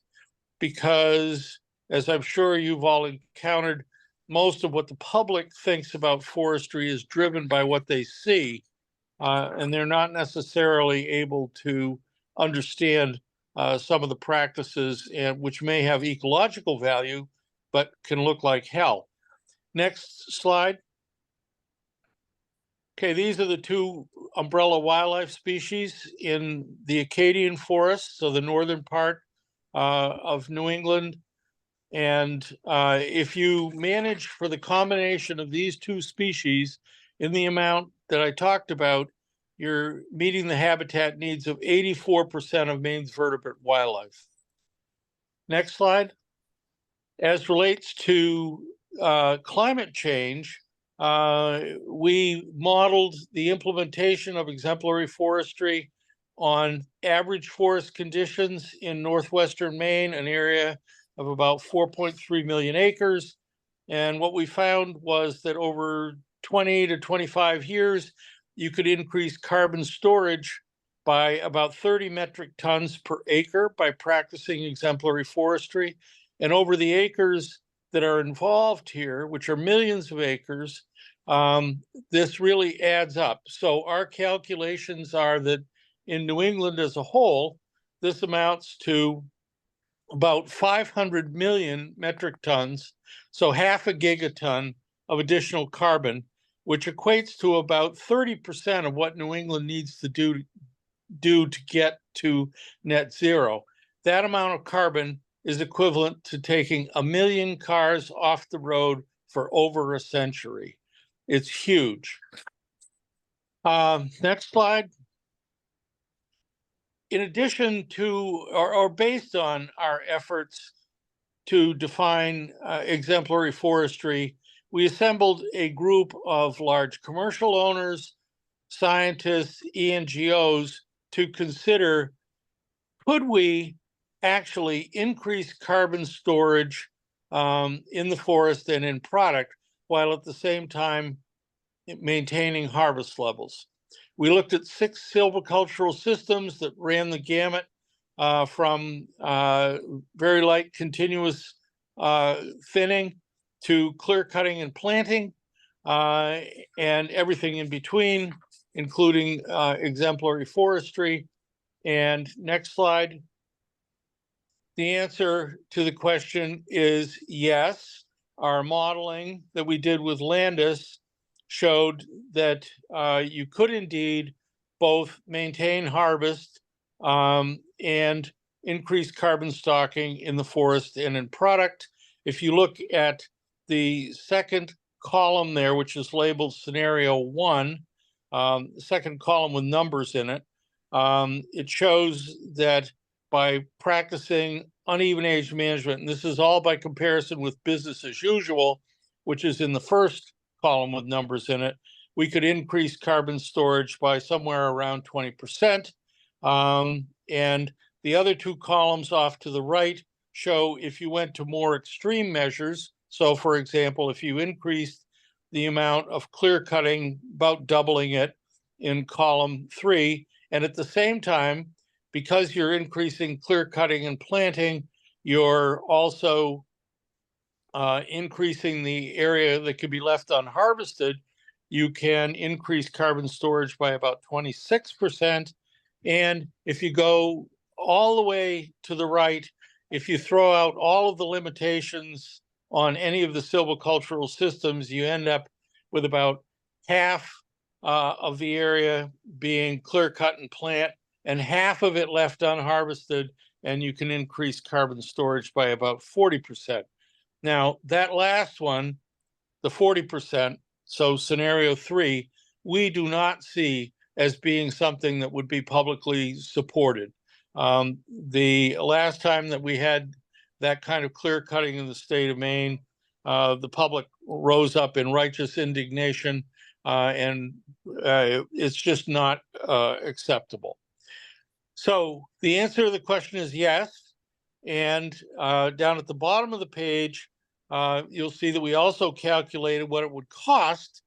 because, as I'm sure you've all encountered, most of what the public thinks about forestry is driven by what they see, and they're not necessarily able to understand some of the practices, which may have ecological value, but can look like hell. Next slide. Okay, these are the two umbrella wildlife species in the Acadian forest, so the northern part of New England. And if you manage for the combination of these two species in the amount that I talked about, you're meeting the habitat needs of 84% of Maine's vertebrate wildlife. Next slide. As relates to climate change, we modeled the implementation of exemplary forestry on average forest conditions in northwestern Maine, an area of about 4.3 million acres. And what we found was that over 20 to 25 years, you could increase carbon storage by about 30 metric tons per acre by practicing exemplary forestry. And over the acres that are involved here, which are millions of acres, this really adds up. So our calculations are that in New England as a whole, this amounts to about 500 million metric tons, so half a gigaton of additional carbon, which equates to about 30% of what New England needs to do to get to net zero. That amount of carbon is equivalent to taking 1 million cars off the road for over a century. It's huge. Next slide. In addition to, or based on our efforts to define exemplary forestry, we assembled a group of large commercial owners, scientists, NGOs to consider, could we actually increase carbon storage in the forest and in product, while at the same time maintaining harvest levels. We looked at 6 silvicultural systems that ran the gamut from very light continuous thinning to clear cutting and planting, and everything in between, including exemplary forestry. And next slide. The answer to the question is yes. Our modeling that we did with Landis showed that you could indeed both maintain harvest and increase carbon stocking in the forest and in product. If you look at the second column there, which is labeled scenario 1, the second column with numbers in it, it shows that by practicing uneven age management, and this is all by comparison with business as usual, which is in the first column with numbers in it, we could increase carbon storage by somewhere around 20%. And the other two columns off to the right show if you went to more extreme measures. So for example, if you increased the amount of clear cutting, about doubling it in column 3, and at the same time, because you're increasing clear cutting and planting, you're also increasing the area that could be left unharvested, you can increase carbon storage by about 26%. And if you go all the way to the right, if you throw out all of the limitations on any of the silvicultural systems, you end up with about half of the area being clear cut and plant, and half of it left unharvested, and you can increase carbon storage by about 40%. Now, that last one, the 40%, so scenario 3, we do not see as being something that would be publicly supported. The last time that we had that kind of clear cutting in the state of Maine, the public rose up in righteous indignation, and it's just not acceptable. So the answer to the question is yes. And down at the bottom of the page, you'll see that we also calculated what it would cost.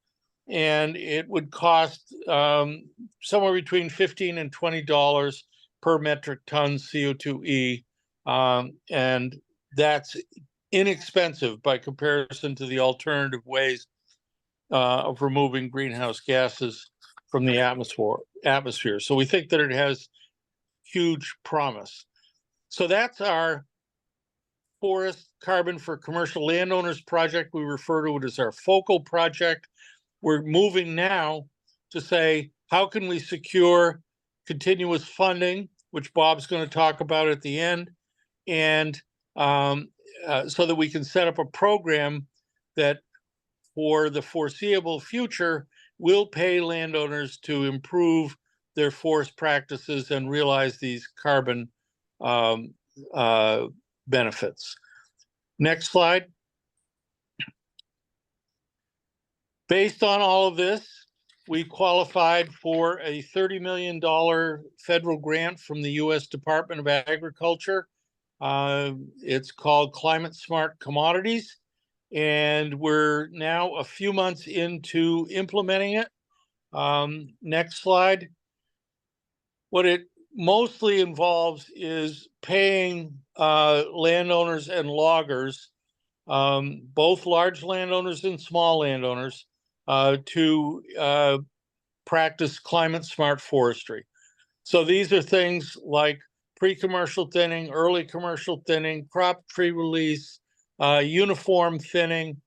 And it would cost somewhere between $15 and $20 per metric ton CO2e And that's inexpensive by comparison to the alternative ways of removing greenhouse gases from the atmosphere. So we think that it has huge promise. So that's our forest carbon for commercial landowners project. We refer to it as our focal project. We're moving now to say, how can we secure continuous funding, which Bob's going to talk about at the end, and so that we can set up a program that for the foreseeable future will pay landowners to improve their forest practices and realize these carbon benefits. Next slide. Based on all of this, we qualified for a $30 million federal grant from the U.S. Department of Agriculture. It's called Climate Smart Commodities, and we're now a few months into implementing it. Next slide. What it mostly involves is paying landowners and loggers, both large landowners and small landowners, to practice climate smart forestry. So these are things like pre-commercial thinning, early commercial thinning, crop tree release, uniform thinning,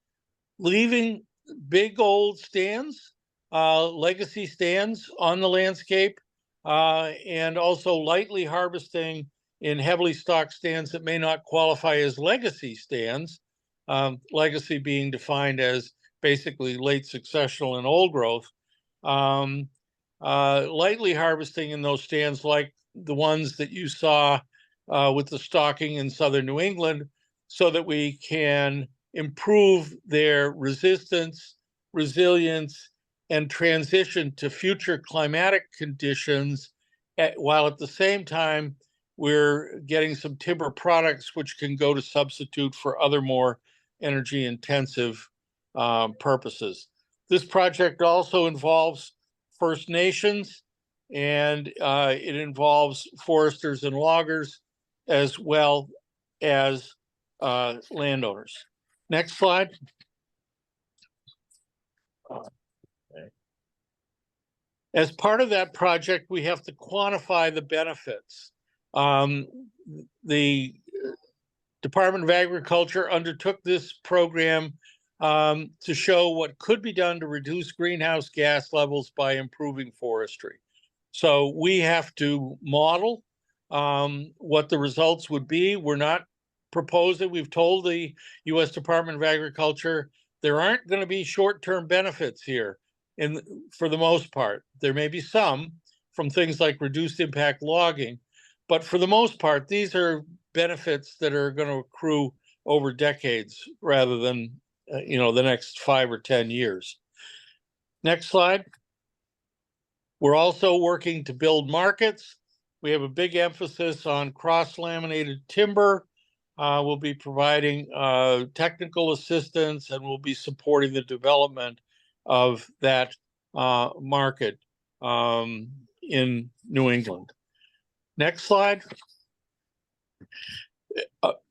leaving big old stands, legacy stands on the landscape, and also lightly harvesting in heavily stocked stands that may not qualify as legacy stands, legacy being defined as basically late successional and old growth, lightly harvesting in those stands like the ones that you saw with the stocking in southern New England, so that we can improve their resistance, resilience, and transition to future climatic conditions, while at the same time we're getting some timber products which can go to substitute for other more energy intensive purposes. This project also involves First Nations, and it involves foresters and loggers as well as landowners. Next slide. As part of that project, we have to quantify the benefits. The Department of Agriculture undertook this program to show what could be done to reduce greenhouse gas levels by improving forestry. So we have to model what the results would be. We're not proposing, we've told the U.S. Department of Agriculture there aren't going to be short-term benefits here. And for the most part, there may be some from things like reduced impact logging, but for the most part, these are benefits that are going to accrue over decades rather than the next 5 or 10 years. Next slide. We're also working to build markets. We have a big emphasis on cross-laminated timber. We'll be providing technical assistance, and we'll be supporting the development of that market in New England. Next slide.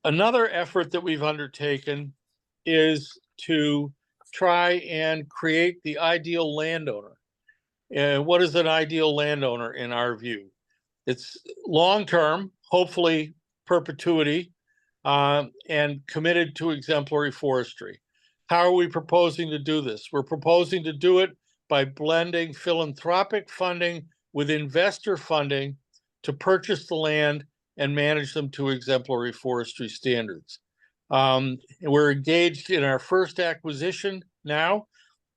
Another effort that we've undertaken is to try and create the ideal landowner. And what is an ideal landowner in our view? It's long-term, hopefully perpetuity, and committed to exemplary forestry. How are we proposing to do this? We're proposing to do it by blending philanthropic funding with investor funding to purchase the land and manage them to exemplary forestry standards. We're engaged in our first acquisition now.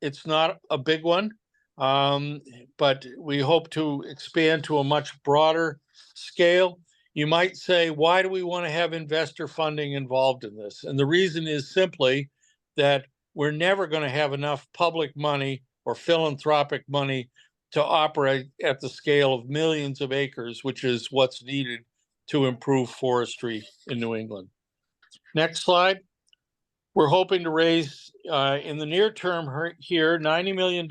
It's not a big one, but we hope to expand to a much broader scale. You might say, why do we want to have investor funding involved in this? And the reason is simply that we're never going to have enough public money or philanthropic money to operate at the scale of millions of acres, which is what's needed to improve forestry in New England. Next slide. We're hoping to raise, in the near term here, $90 million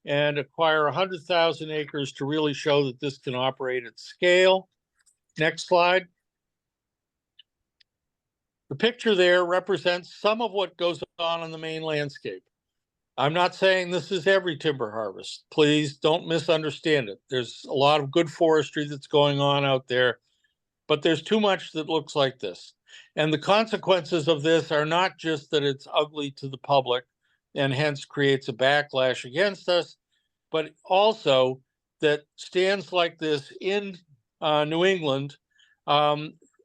and acquire 100,000 acres to really show that this can operate at scale. Next slide. The picture there represents some of what goes on in the main landscape. I'm not saying this is every timber harvest. Please don't misunderstand it. There's a lot of good forestry that's going on out there, but there's too much that looks like this. And the consequences of this are not just that it's ugly to the public and hence creates a backlash against us, but also that stands like this in New England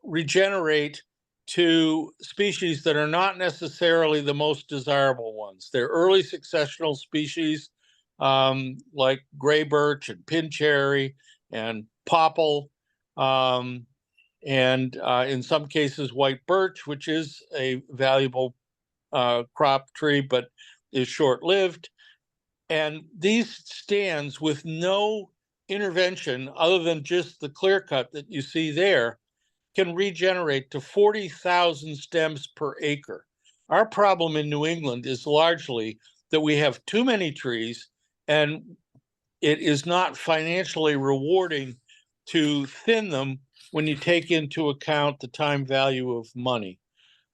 regenerate to species that are not necessarily the most desirable ones. They're early successional species like gray birch and pin cherry and popple, and in some cases white birch, which is a valuable crop tree, but is short-lived. And these stands with no intervention other than just the clear cut that you see there can regenerate to 40,000 stems per acre. Our problem in New England is largely that we have too many trees and it is not financially rewarding to thin them when you take into account the time value of money.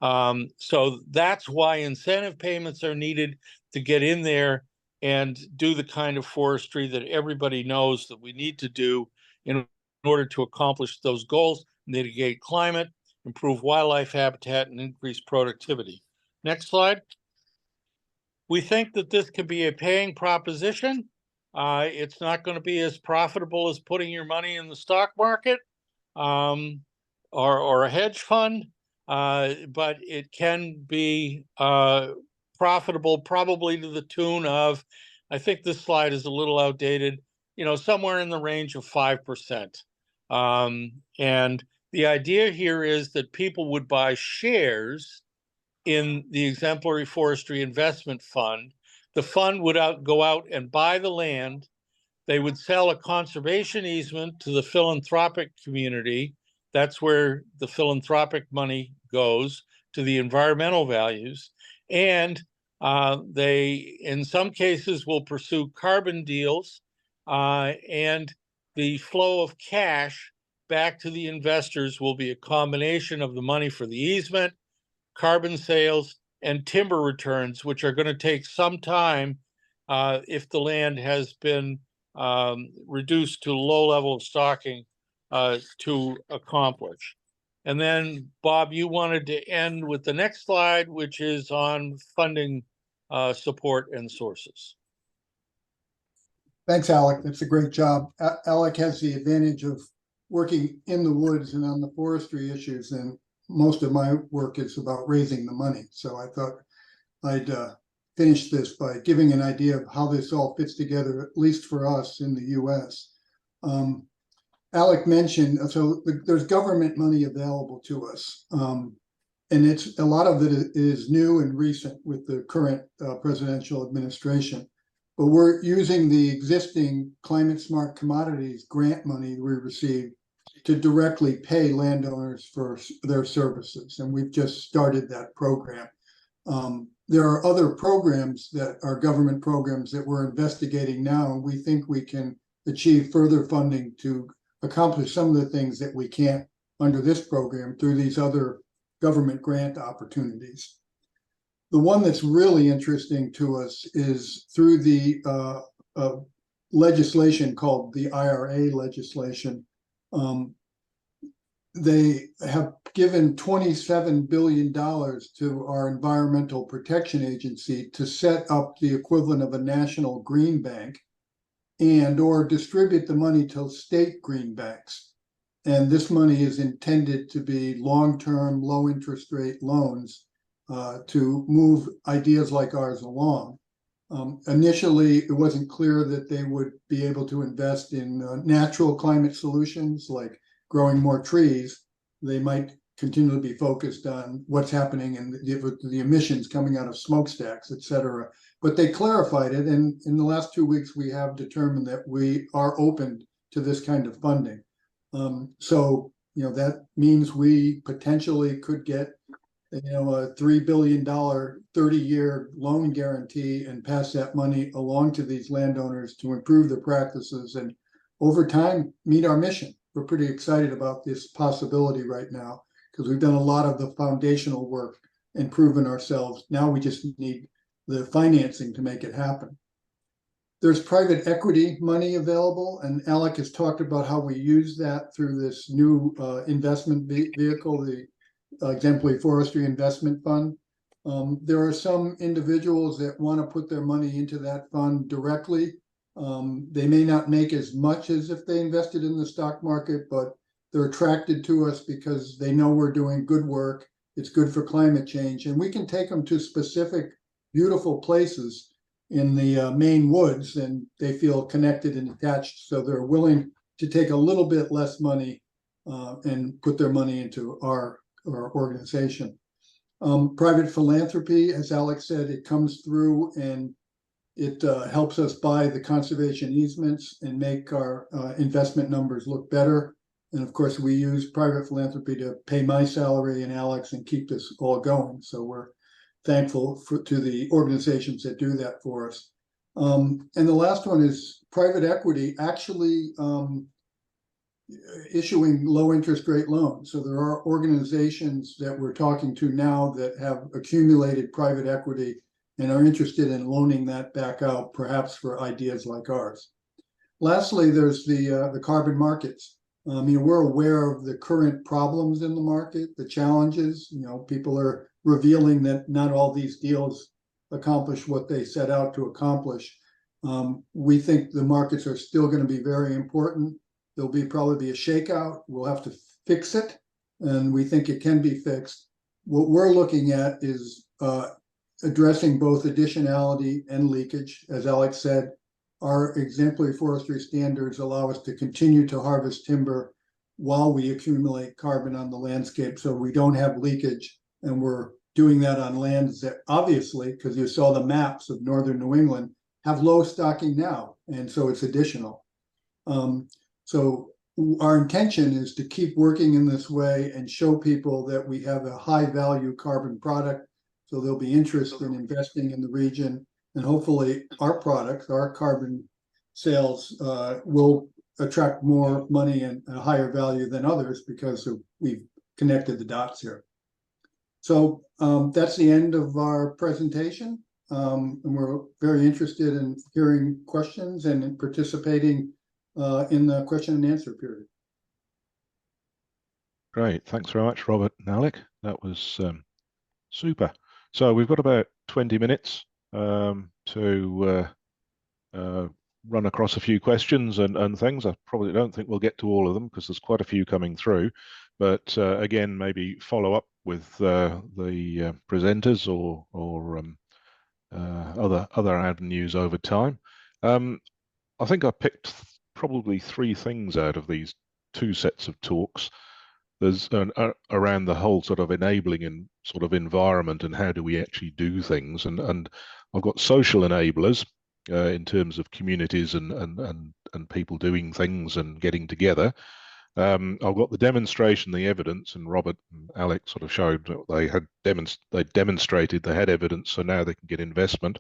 So that's why incentive payments are needed to get in there and do the kind of forestry that everybody knows that we need to do in order to accomplish those goals, mitigate climate, improve wildlife habitat, and increase productivity. Next slide. We think that this can be a paying proposition. It's not going to be as profitable as putting your money in the stock market or a hedge fund, but it can be profitable, probably to the tune of, I think this slide is a little outdated, somewhere in the range of 5%. And the idea here is that people would buy shares in the Exemplary Forestry Investment Fund. The fund would go out and buy the land. They would sell a conservation easement to the philanthropic community. That's where the philanthropic money goes, to the environmental values. And they, in some cases, will pursue carbon deals, and the flow of cash back to the investors will be a combination of the money for the easement, carbon sales, and timber returns, which are going to take some time if the land has been reduced to low level of stocking to accomplish. And then, Bob, you wanted to end with the next slide, which is on funding support and sources. Thanks, Alec. That's a great job. Alec has the advantage of working in the woods and on the forestry issues, and most of my work is about raising the money. So I thought I'd finish this by giving an idea of how this all fits together, at least for us in the US. Alec mentioned, so there's government money available to us. And it's a lot of it is new and recent with the current presidential administration. But we're using the existing climate smart commodities grant money we received to directly pay landowners for their services. And we've just started that program. There are other programs that are government programs that we're investigating now, and we think we can achieve further funding to accomplish some of the things that we can't under this program through these other government grant opportunities. The one that's really interesting to us is through the legislation called the IRA legislation. They have given $27 billion to our Environmental Protection Agency to set up the equivalent of a national green bank and or distribute the money to state green banks. And this money is intended to be long-term, low-interest rate loans to move ideas like ours along. Initially, it wasn't clear that they would be able to invest in natural climate solutions like growing more trees. They might continue to be focused on what's happening in the emissions coming out of smokestacks, et cetera. But they clarified it, and in the last 2 weeks, we have determined that we are open to this kind of funding. So, that means we potentially could get, a $3 billion 30-year loan guarantee and pass that money along to these landowners to improve their practices and over time meet our mission. We're pretty excited about this possibility right now. because we've done a lot of the foundational work and proven ourselves. Now we just need the financing to make it happen. There's private equity money available, and Alec has talked about how we use that through this new investment vehicle, the Exemplary Forestry Investment Fund. There are some individuals that want to put their money into that fund directly. They may not make as much as if they invested in the stock market, but they're attracted to us because they know we're doing good work. It's good for climate change, and we can take them to specific beautiful places in the Maine woods, and they feel connected and attached. So they're willing to take a little bit less money and put their money into our organization. Private philanthropy, as Alex said, it comes through and it helps us buy the conservation easements and make our investment numbers look better. And of course, we use private philanthropy to pay my salary and Alex and keep this all going. So we're thankful to the organizations that do that for us. And the last one is private equity actually issuing low interest rate loans. So there are organizations that we're talking to now that have accumulated private equity and are interested in loaning that back out, perhaps for ideas like ours. Lastly, there's the carbon markets. We're aware of the current problems in the market, the challenges. People are revealing that not all these deals accomplish what they set out to accomplish. We think the markets are still going to be very important. There'll probably be a shakeout. We'll have to fix it, and we think it can be fixed. What we're looking at is addressing both additionality and leakage. As Alex said, our exemplary forestry standards allow us to continue to harvest timber while we accumulate carbon on the landscape, so we don't have leakage. And we're doing that on lands that obviously, because you saw the maps of northern New England, have low stocking now, and so it's additional. So our intention is to keep working in this way and show people that we have a high value carbon product, so there'll be interest in investing in the region, and hopefully our products, our carbon sales, will attract more money and a higher value than others because we've connected the dots here. So that's the end of our presentation, and we're very interested in hearing questions and in participating in the question and answer period. Great, thanks very much, Robert and Alec. That was super. So we've got about 20 minutes to run across a few questions and things. I probably don't think we'll get to all of them because there's quite a few coming through. But again, maybe follow up with the presenters or other avenues over time. I think I picked probably three things out of these two sets of talks. There's around the whole sort of enabling and sort of environment and how do we actually do things, and I've got social enablers in terms of communities and people doing things and getting together. I've got the demonstration, the evidence, and Robert and Alec sort of showed that they demonstrated they had evidence, so now they can get investment.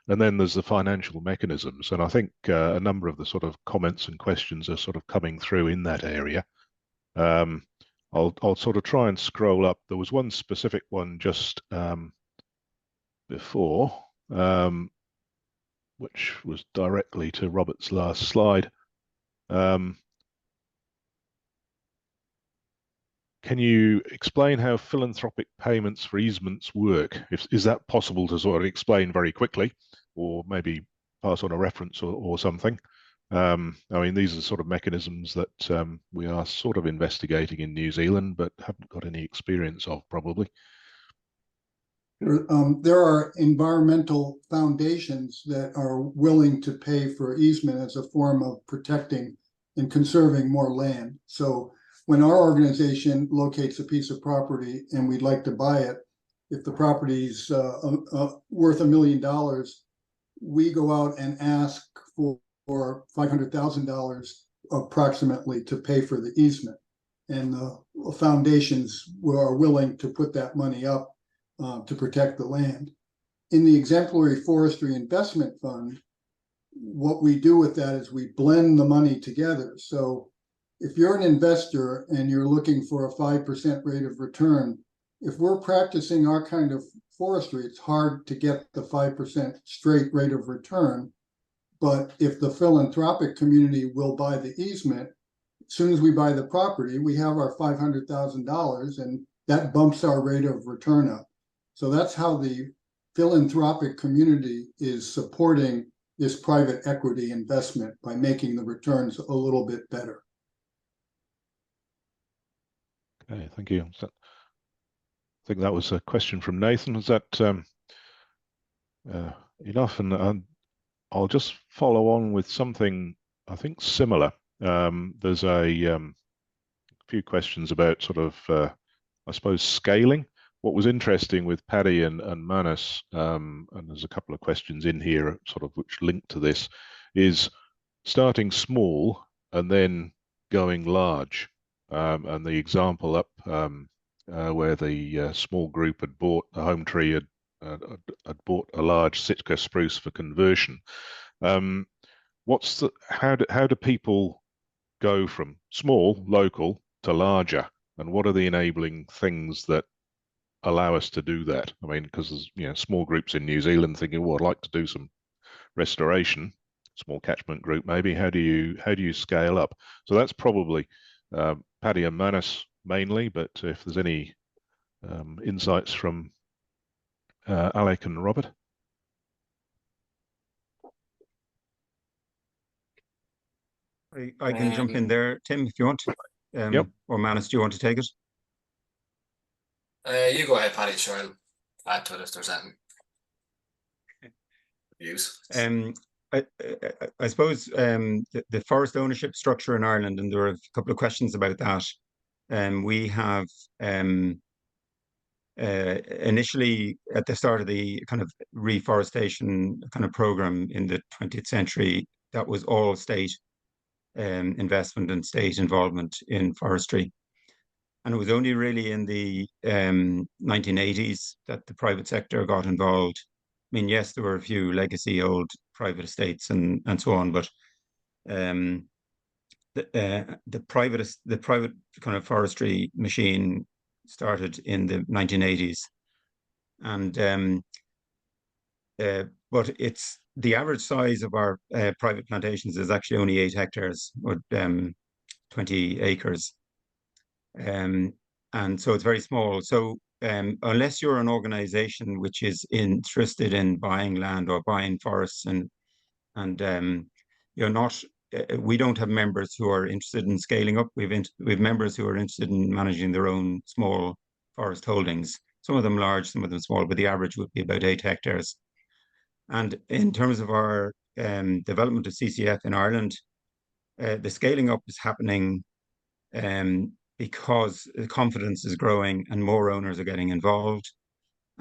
And then there's the financial mechanisms, and I think a number of the sort of comments and questions are sort of coming through in that area. I'll sort of try and scroll up. There was one specific one just before, which was directly to Robert's last slide. Can you explain how philanthropic payments for easements work? Is that possible to sort of explain very quickly, or maybe pass on a reference or something? I mean, these are sort of mechanisms that we are sort of investigating in New Zealand, but haven't got any experience of, probably. There are environmental foundations that are willing to pay for easement as a form of protecting and conserving more land. So when our organization locates a piece of property and we'd like to buy it, if the property's worth $1 million, we go out and ask for $500,000 approximately to pay for the easement. And the foundations are willing to put that money up to protect the land. In the Exemplary Forestry Investment Fund, what we do with that is we blend the money together. So if you're an investor and you're looking for a 5% rate of return, if we're practicing our kind of forestry, it's hard to get the 5% straight rate of return. But if the philanthropic community will buy the easement, as soon as we buy the property, we have our $500,000, and that bumps our rate of return up. So that's how the philanthropic community is supporting this private equity investment, by making the returns a little bit better. Okay, thank you. So, I think that was a question from Nathan. Is that enough? And I'll just follow on with something I think similar. There's a few questions about sort of, I suppose, scaling. What was interesting with Paddy and Manus, and there's a couple of questions in here sort of which link to this, is starting small and then going large. And the example up where the small group had bought the home tree, had bought a large Sitka spruce for conversion. How do people go from small, local, to larger, and what are the enabling things that allow us to do that? I mean, because there's small groups in New Zealand thinking, well, I'd like to do some restoration, small catchment group maybe. How do you scale up? So that's probably Paddy and Manus mainly, but if there's any insights from Alec and Robert. I can jump in there, Tim, if you want. Yep. Or Manus, do you want to take it? You go ahead, Paddy. Sure, I'll add to it if there's anything. Views. I suppose the forest ownership structure in Ireland, and there were a couple of questions about that. We have initially at the start of the kind of reforestation kind of program in the 20th century, that was all state investment and state involvement in forestry. And it was only really in the 1980s that the private sector got involved. I mean, yes, there were a few legacy old private estates and so on, but the private kind of forestry machine started in the 1980s, and but it's the average size of our private plantations is actually only 8 hectares or 20 acres. And so it's very small. So unless you're an organization which is interested in buying land or buying forests, and you're not, we don't have members who are interested in scaling up. We've members who are interested in managing their own small forest holdings. Some of them large, some of them small, but the average would be about 8 hectares. And in terms of our development of CCF in Ireland, the scaling up is happening because the confidence is growing and more owners are getting involved,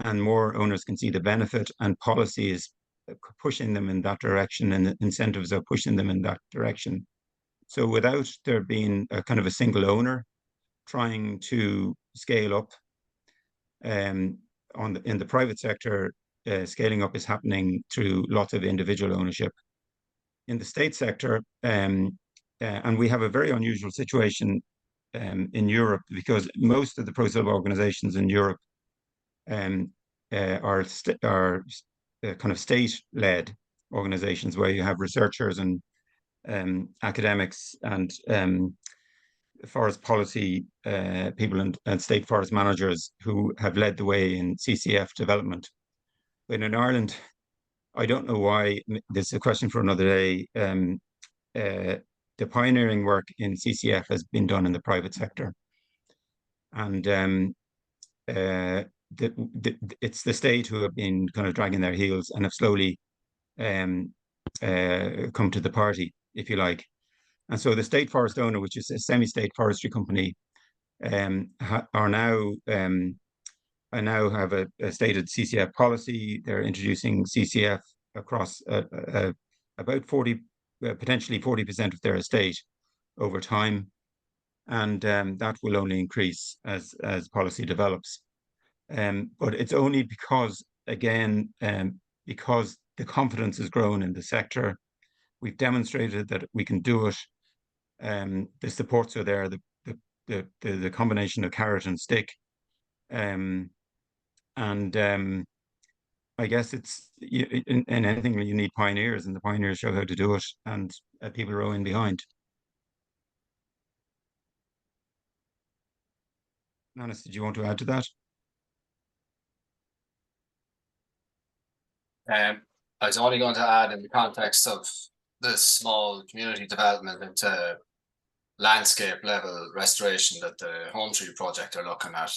and more owners can see the benefit, and policy is pushing them in that direction, and incentives are pushing them in that direction. So without there being a kind of a single owner trying to scale up in the private sector, scaling up is happening through lots of individual ownership. In the state sector, and we have a very unusual situation in Europe, because most of the pro-silva organizations in Europe are kind of state-led organizations, where you have researchers and academics and forest policy people and state forest managers who have led the way in CCF development. But in Ireland, I don't know why, this is a question for another day, the pioneering work in CCF has been done in the private sector. And it's the state who have been kind of dragging their heels and have slowly come to the party, if you like. And so the state forest owner, which is a semi-state forestry company, are now I now have a stated CCF policy. They're introducing CCF across about 40, potentially 40% of their estate over time, and that will only increase as policy develops. But it's only because, again, because the confidence has grown in the sector. We've demonstrated that we can do it. The supports are there, the combination of carrot and stick. And I guess it's in anything you need pioneers, and the pioneers show how to do it, and people row in behind. Manus, did you want to add to that? I was only going to add, in the context of the small community development into landscape level restoration that the Home Tree project are looking at.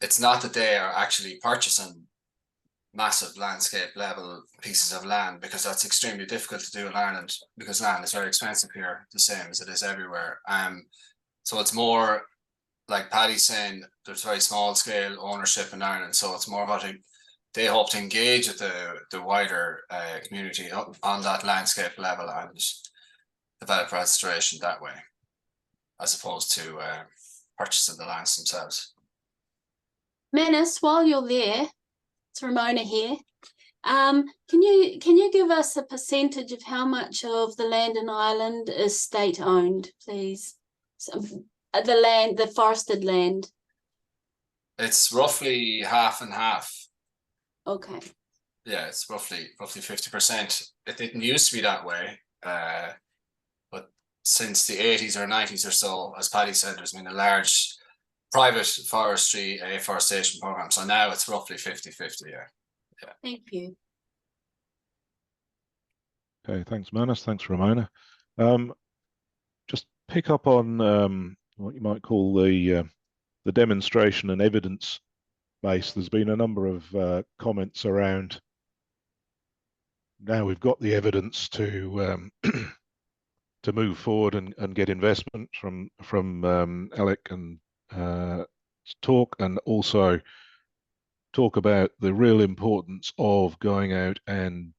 It's not that they are actually purchasing massive landscape level pieces of land, because that's extremely difficult to do in Ireland, because land is very expensive here, the same as it is everywhere. So it's more like Paddy's saying, there's very small scale ownership in Ireland, so it's more about they hope to engage with the wider community on that landscape level and develop restoration that way, as opposed to purchasing the lands themselves. Manus, while you're there, it's Ramona here. Can you give us a percentage of how much of the land in Ireland is state owned, please? So, the forested land. It's roughly half and half. Okay. Yeah, it's roughly 50%. It didn't used to be that way, but since the 80s or 90s or so, as Paddy said, there's been a large private forestry afforestation program. So now it's roughly 50-50. Yeah. Thank you. Okay, thanks, Manus. Thanks, Ramona. Just pick up on what you might call the demonstration and evidence base. There's been a number of comments around. Now we've got the evidence to to move forward and get investment from Alec and talk, and also talk about the real importance of going out and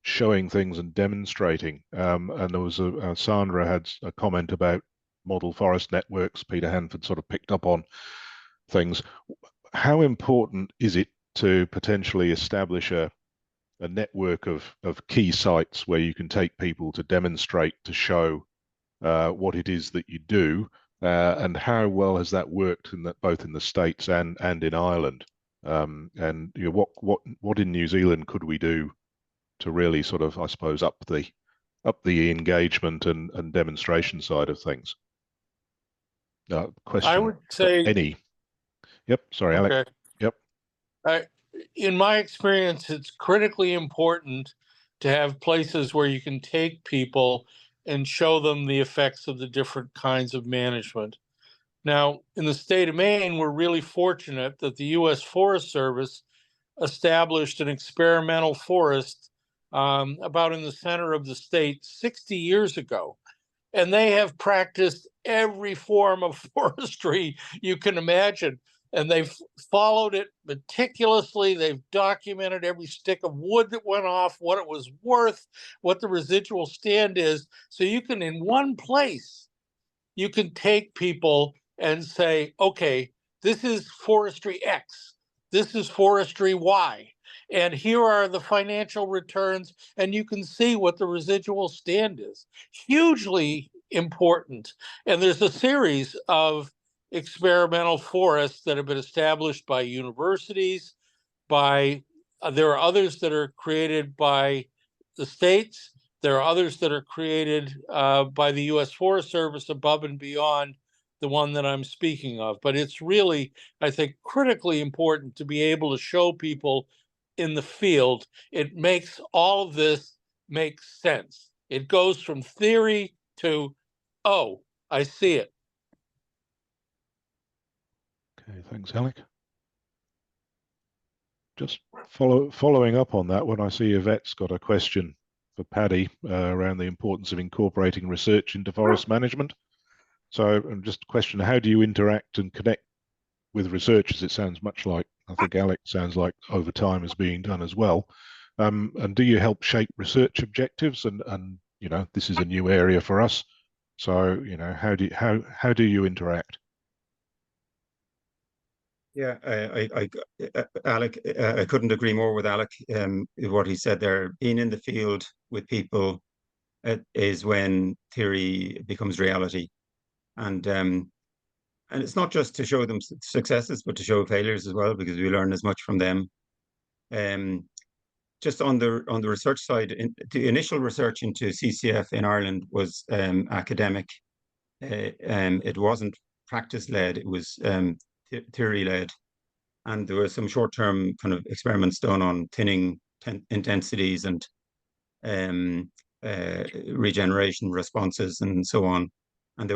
showing things and demonstrating. And there was Sandra had a comment about model forest networks. Peter Hanford sort of picked up on things. How important is it to potentially establish a network of key sites where you can take people to demonstrate, to show what it is that you do, and how well has that worked in that, both in the States and in Ireland? And you know, what in New Zealand could we do to really sort of, I suppose, up the engagement and demonstration side of things? Question. I would say any. Yep. Sorry, okay. Alec. Yep. In my experience, it's critically important to have places where you can take people and show them the effects of the different kinds of management. Now, in the state of Maine, we're really fortunate that the U.S. Forest Service established an experimental forest about in the center of the state 60 years ago. And they have practiced every form of forestry you can imagine. And they've followed it meticulously. They've documented every stick of wood that went off, what it was worth, what the residual stand is. So you can, in one place, you can take people and say, okay, this is forestry X, this is forestry Y, and here are the financial returns, and you can see what the residual stand is. Hugely important. And there's a series of experimental forests that have been established by universities, there are others that are created by the states. There are others that are created by the U.S. Forest Service above and beyond the one that I'm speaking of. But it's really, I think, critically important to be able to show people in the field. It makes all of this make sense. It goes from theory to, oh, I see it. Okay, thanks, Alec. Just following up on that, when I see Yvette's got a question for Paddy around the importance of incorporating research into forest management. So just a question, how do you interact and connect with researchers? It sounds much like, I think Alec sounds like over time is being done as well. And do you help shape research objectives? And you know, this is a new area for us. So, you know, how do you interact? Yeah, Alec, I couldn't agree more with Alec. What he said there, being in the field with people, is when theory becomes reality. And it's not just to show them successes, but to show failures as well, because we learn as much from them. Just on the research side, the initial research into CCF in Ireland was academic. It wasn't practice-led, it was theory-led. And there were some short-term kind of experiments done on thinning intensities and regeneration responses and so on. And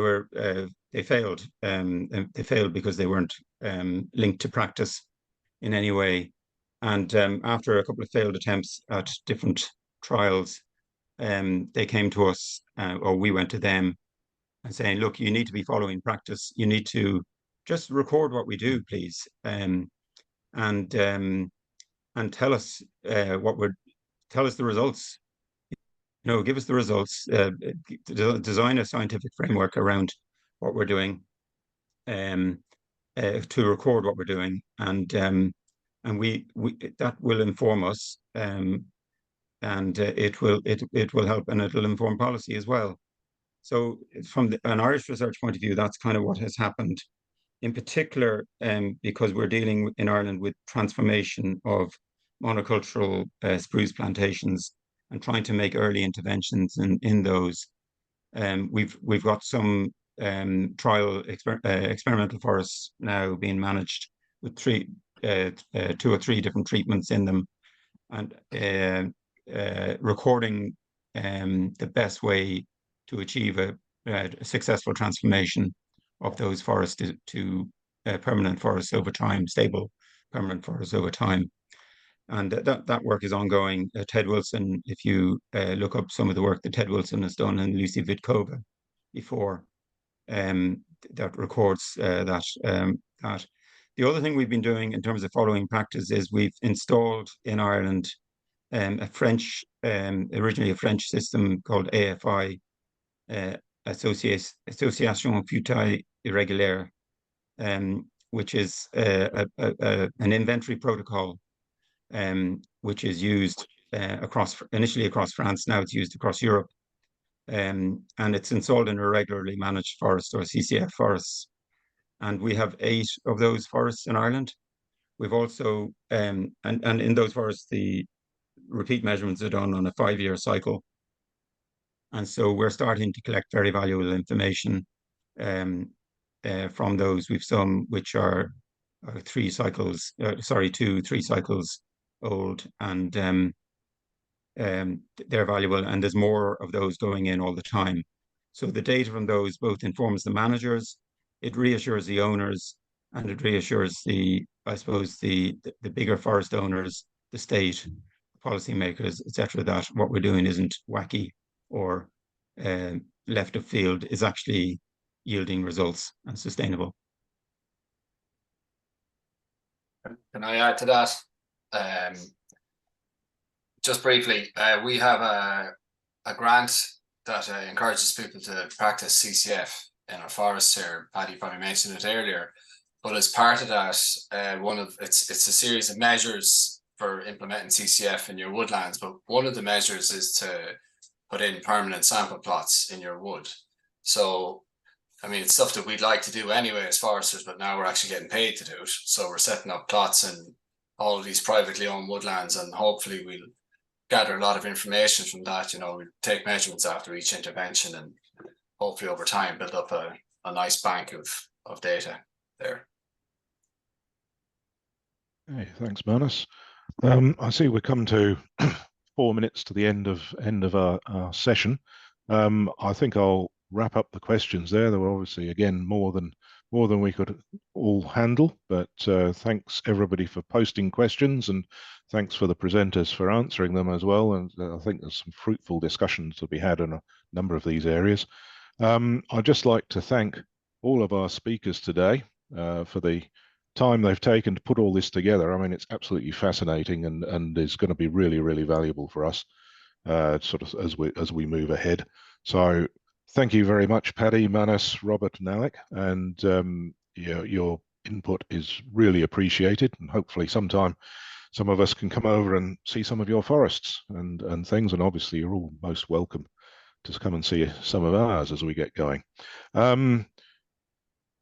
they failed. They failed because they weren't linked to practice in any way. And after a couple of failed attempts at different trials, they came to us, or we went to them, and saying, "Look, you need to be following practice. You need to just record what we do, please, and tell us tell us the results. Give us the results. Design a scientific framework around what we're doing, to record what we're doing, and we that will inform us, and it will help, and it'll inform policy as well." So from an Irish research point of view, that's kind of what has happened. In particular, because we're dealing in Ireland with transformation of monocultural spruce plantations and trying to make early interventions in those. We've got some experimental forests now being managed with 2 or 3 different treatments in them, and recording the best way to achieve a successful transformation of those forests to permanent forests over time, stable permanent forests over time. And that work is ongoing. Ted Wilson, if you look up some of the work that Ted Wilson has done and Lucy Vitkova before, that records that. The other thing we've been doing in terms of following practice is we've installed in Ireland originally a French system called AFI, Association Futile Irrégulière, which is an inventory protocol, which is used initially across France. Now it's used across Europe, and it's installed in irregularly managed forests, or CCF forests. And we have 8 of those forests in Ireland. We've also, and in those forests, the repeat measurements are done on a 5-year cycle. And so we're starting to collect very valuable information from those. We've some which are 2, 3 cycles old, and they're valuable, and there's more of those going in all the time. So the data from those both informs the managers, it reassures the owners, and it reassures the bigger forest owners, the state, policymakers, etc., that what we're doing isn't wacky or left of field, is actually yielding results and sustainable. Can I add to that? Just briefly, we have a grant that encourages people to practice CCF in our forests here. Paddy probably mentioned it earlier, but as part of that, it's a series of measures for implementing CCF in your woodlands. But one of the measures is to put in permanent sample plots in your wood. So, I mean, it's stuff that we'd like to do anyway as foresters, but now we're actually getting paid to do it. So we're setting up plots in all of these privately owned woodlands, and hopefully we'll gather a lot of information from that. We take measurements after each intervention, and hopefully over time build up a nice bank of data there. Hey, thanks, Manus. I see we're come to 4 minutes to the end of our session. I think I'll wrap up the questions there. There were obviously, again, more than we could all handle, but thanks everybody for posting questions, and thanks for the presenters for answering them as well. And I think there's some fruitful discussions to be had in a number of these areas. I'd just like to thank all of our speakers today for the time they've taken to put all this together. I mean, it's absolutely fascinating, and is going to be really, really valuable for us sort of as we move ahead. So thank you very much, Paddy, Manus, Robert, and Alec, and your input is really appreciated, and hopefully sometime some of us can come over and see some of your forests and things, and obviously you're all most welcome. to come and see some of ours as we get going.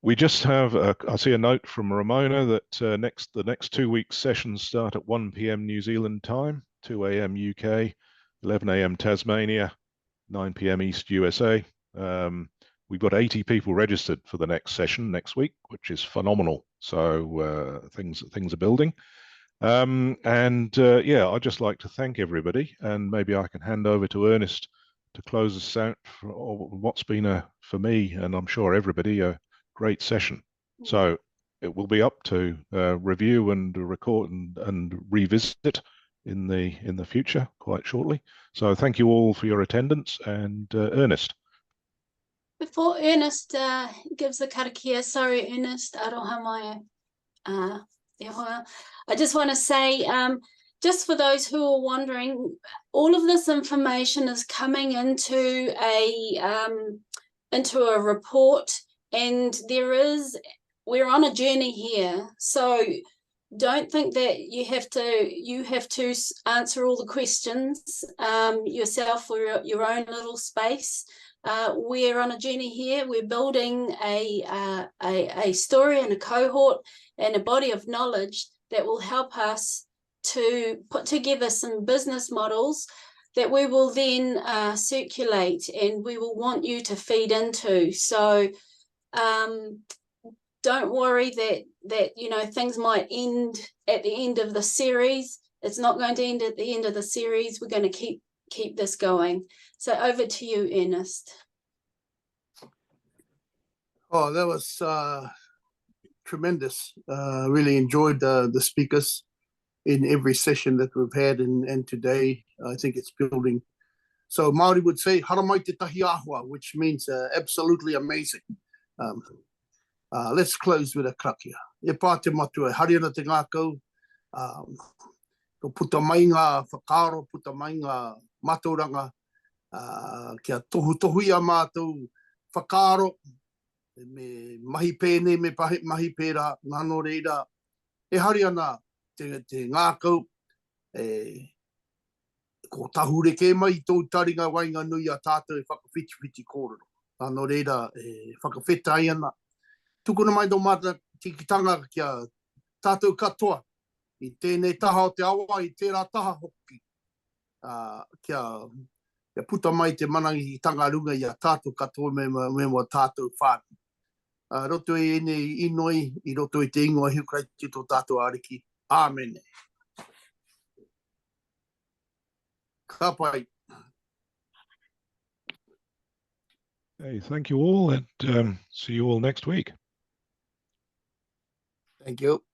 We just have, I see a note from Ramona that the next 2 weeks sessions start at 1 p.m. New Zealand time, 2 a.m. UK, 11 a.m. Tasmania, 9 p.m. East USA. We've got 80 people registered for the next session next week, which is phenomenal. So things are building. Yeah, I'd just like to thank everybody, and maybe I can hand over to Ernest to close us out for what's been for me, and I'm sure everybody, a great session. So it will be up to review and record and revisit in the future quite shortly. So thank you all for your attendance, and Ernest. Before Ernest gives the karakia, sorry Ernest, aroha mai. I just want to say, just for those who are wondering, all of this information is coming into a report, and we're on a journey here. So don't think that you have to answer all the questions yourself or your own little space. We're on a journey here. We're building a story and a cohort and a body of knowledge that will help us to put together some business models that we will then circulate, and we will want you to feed into. So don't worry that things might end at the end of the series. It's not going to end at the end of the series. We're going to keep this going. So over to you, Ernest. Oh, that was tremendous. Really enjoyed the speakers in every session that we've had, and today I think it's building. So Māori would say, haramai te tahi ahua, which means absolutely amazing. Let's close with a krakia. E pā te matua, hariana te ngākau, ko puta mai ngā whakaaro, puta mai ngā mātauranga, kia tohu ia mātou whakaaro, me mahi pēne, me mahi pērā, ngāno reira, e hariana te ngākau, ko tahureke mai tō taringa wainga nui a tātou e whakawhiti kōrero. Ngāno reira, whakawhetai ana. Tukuna mai tō mata tikitanga kia tātou katoa, i tēnei taha o te awa, i tērā taha hoki. Kia puta mai te manangi i tangarunga i a tātou katoa me mua tātou whānu. Roto e nei inoi, i roto i te ingoa hiukai ki tō tātou ariki. Āmen. Ka pai. Hey, thank you all, and see you all next week. Thank you.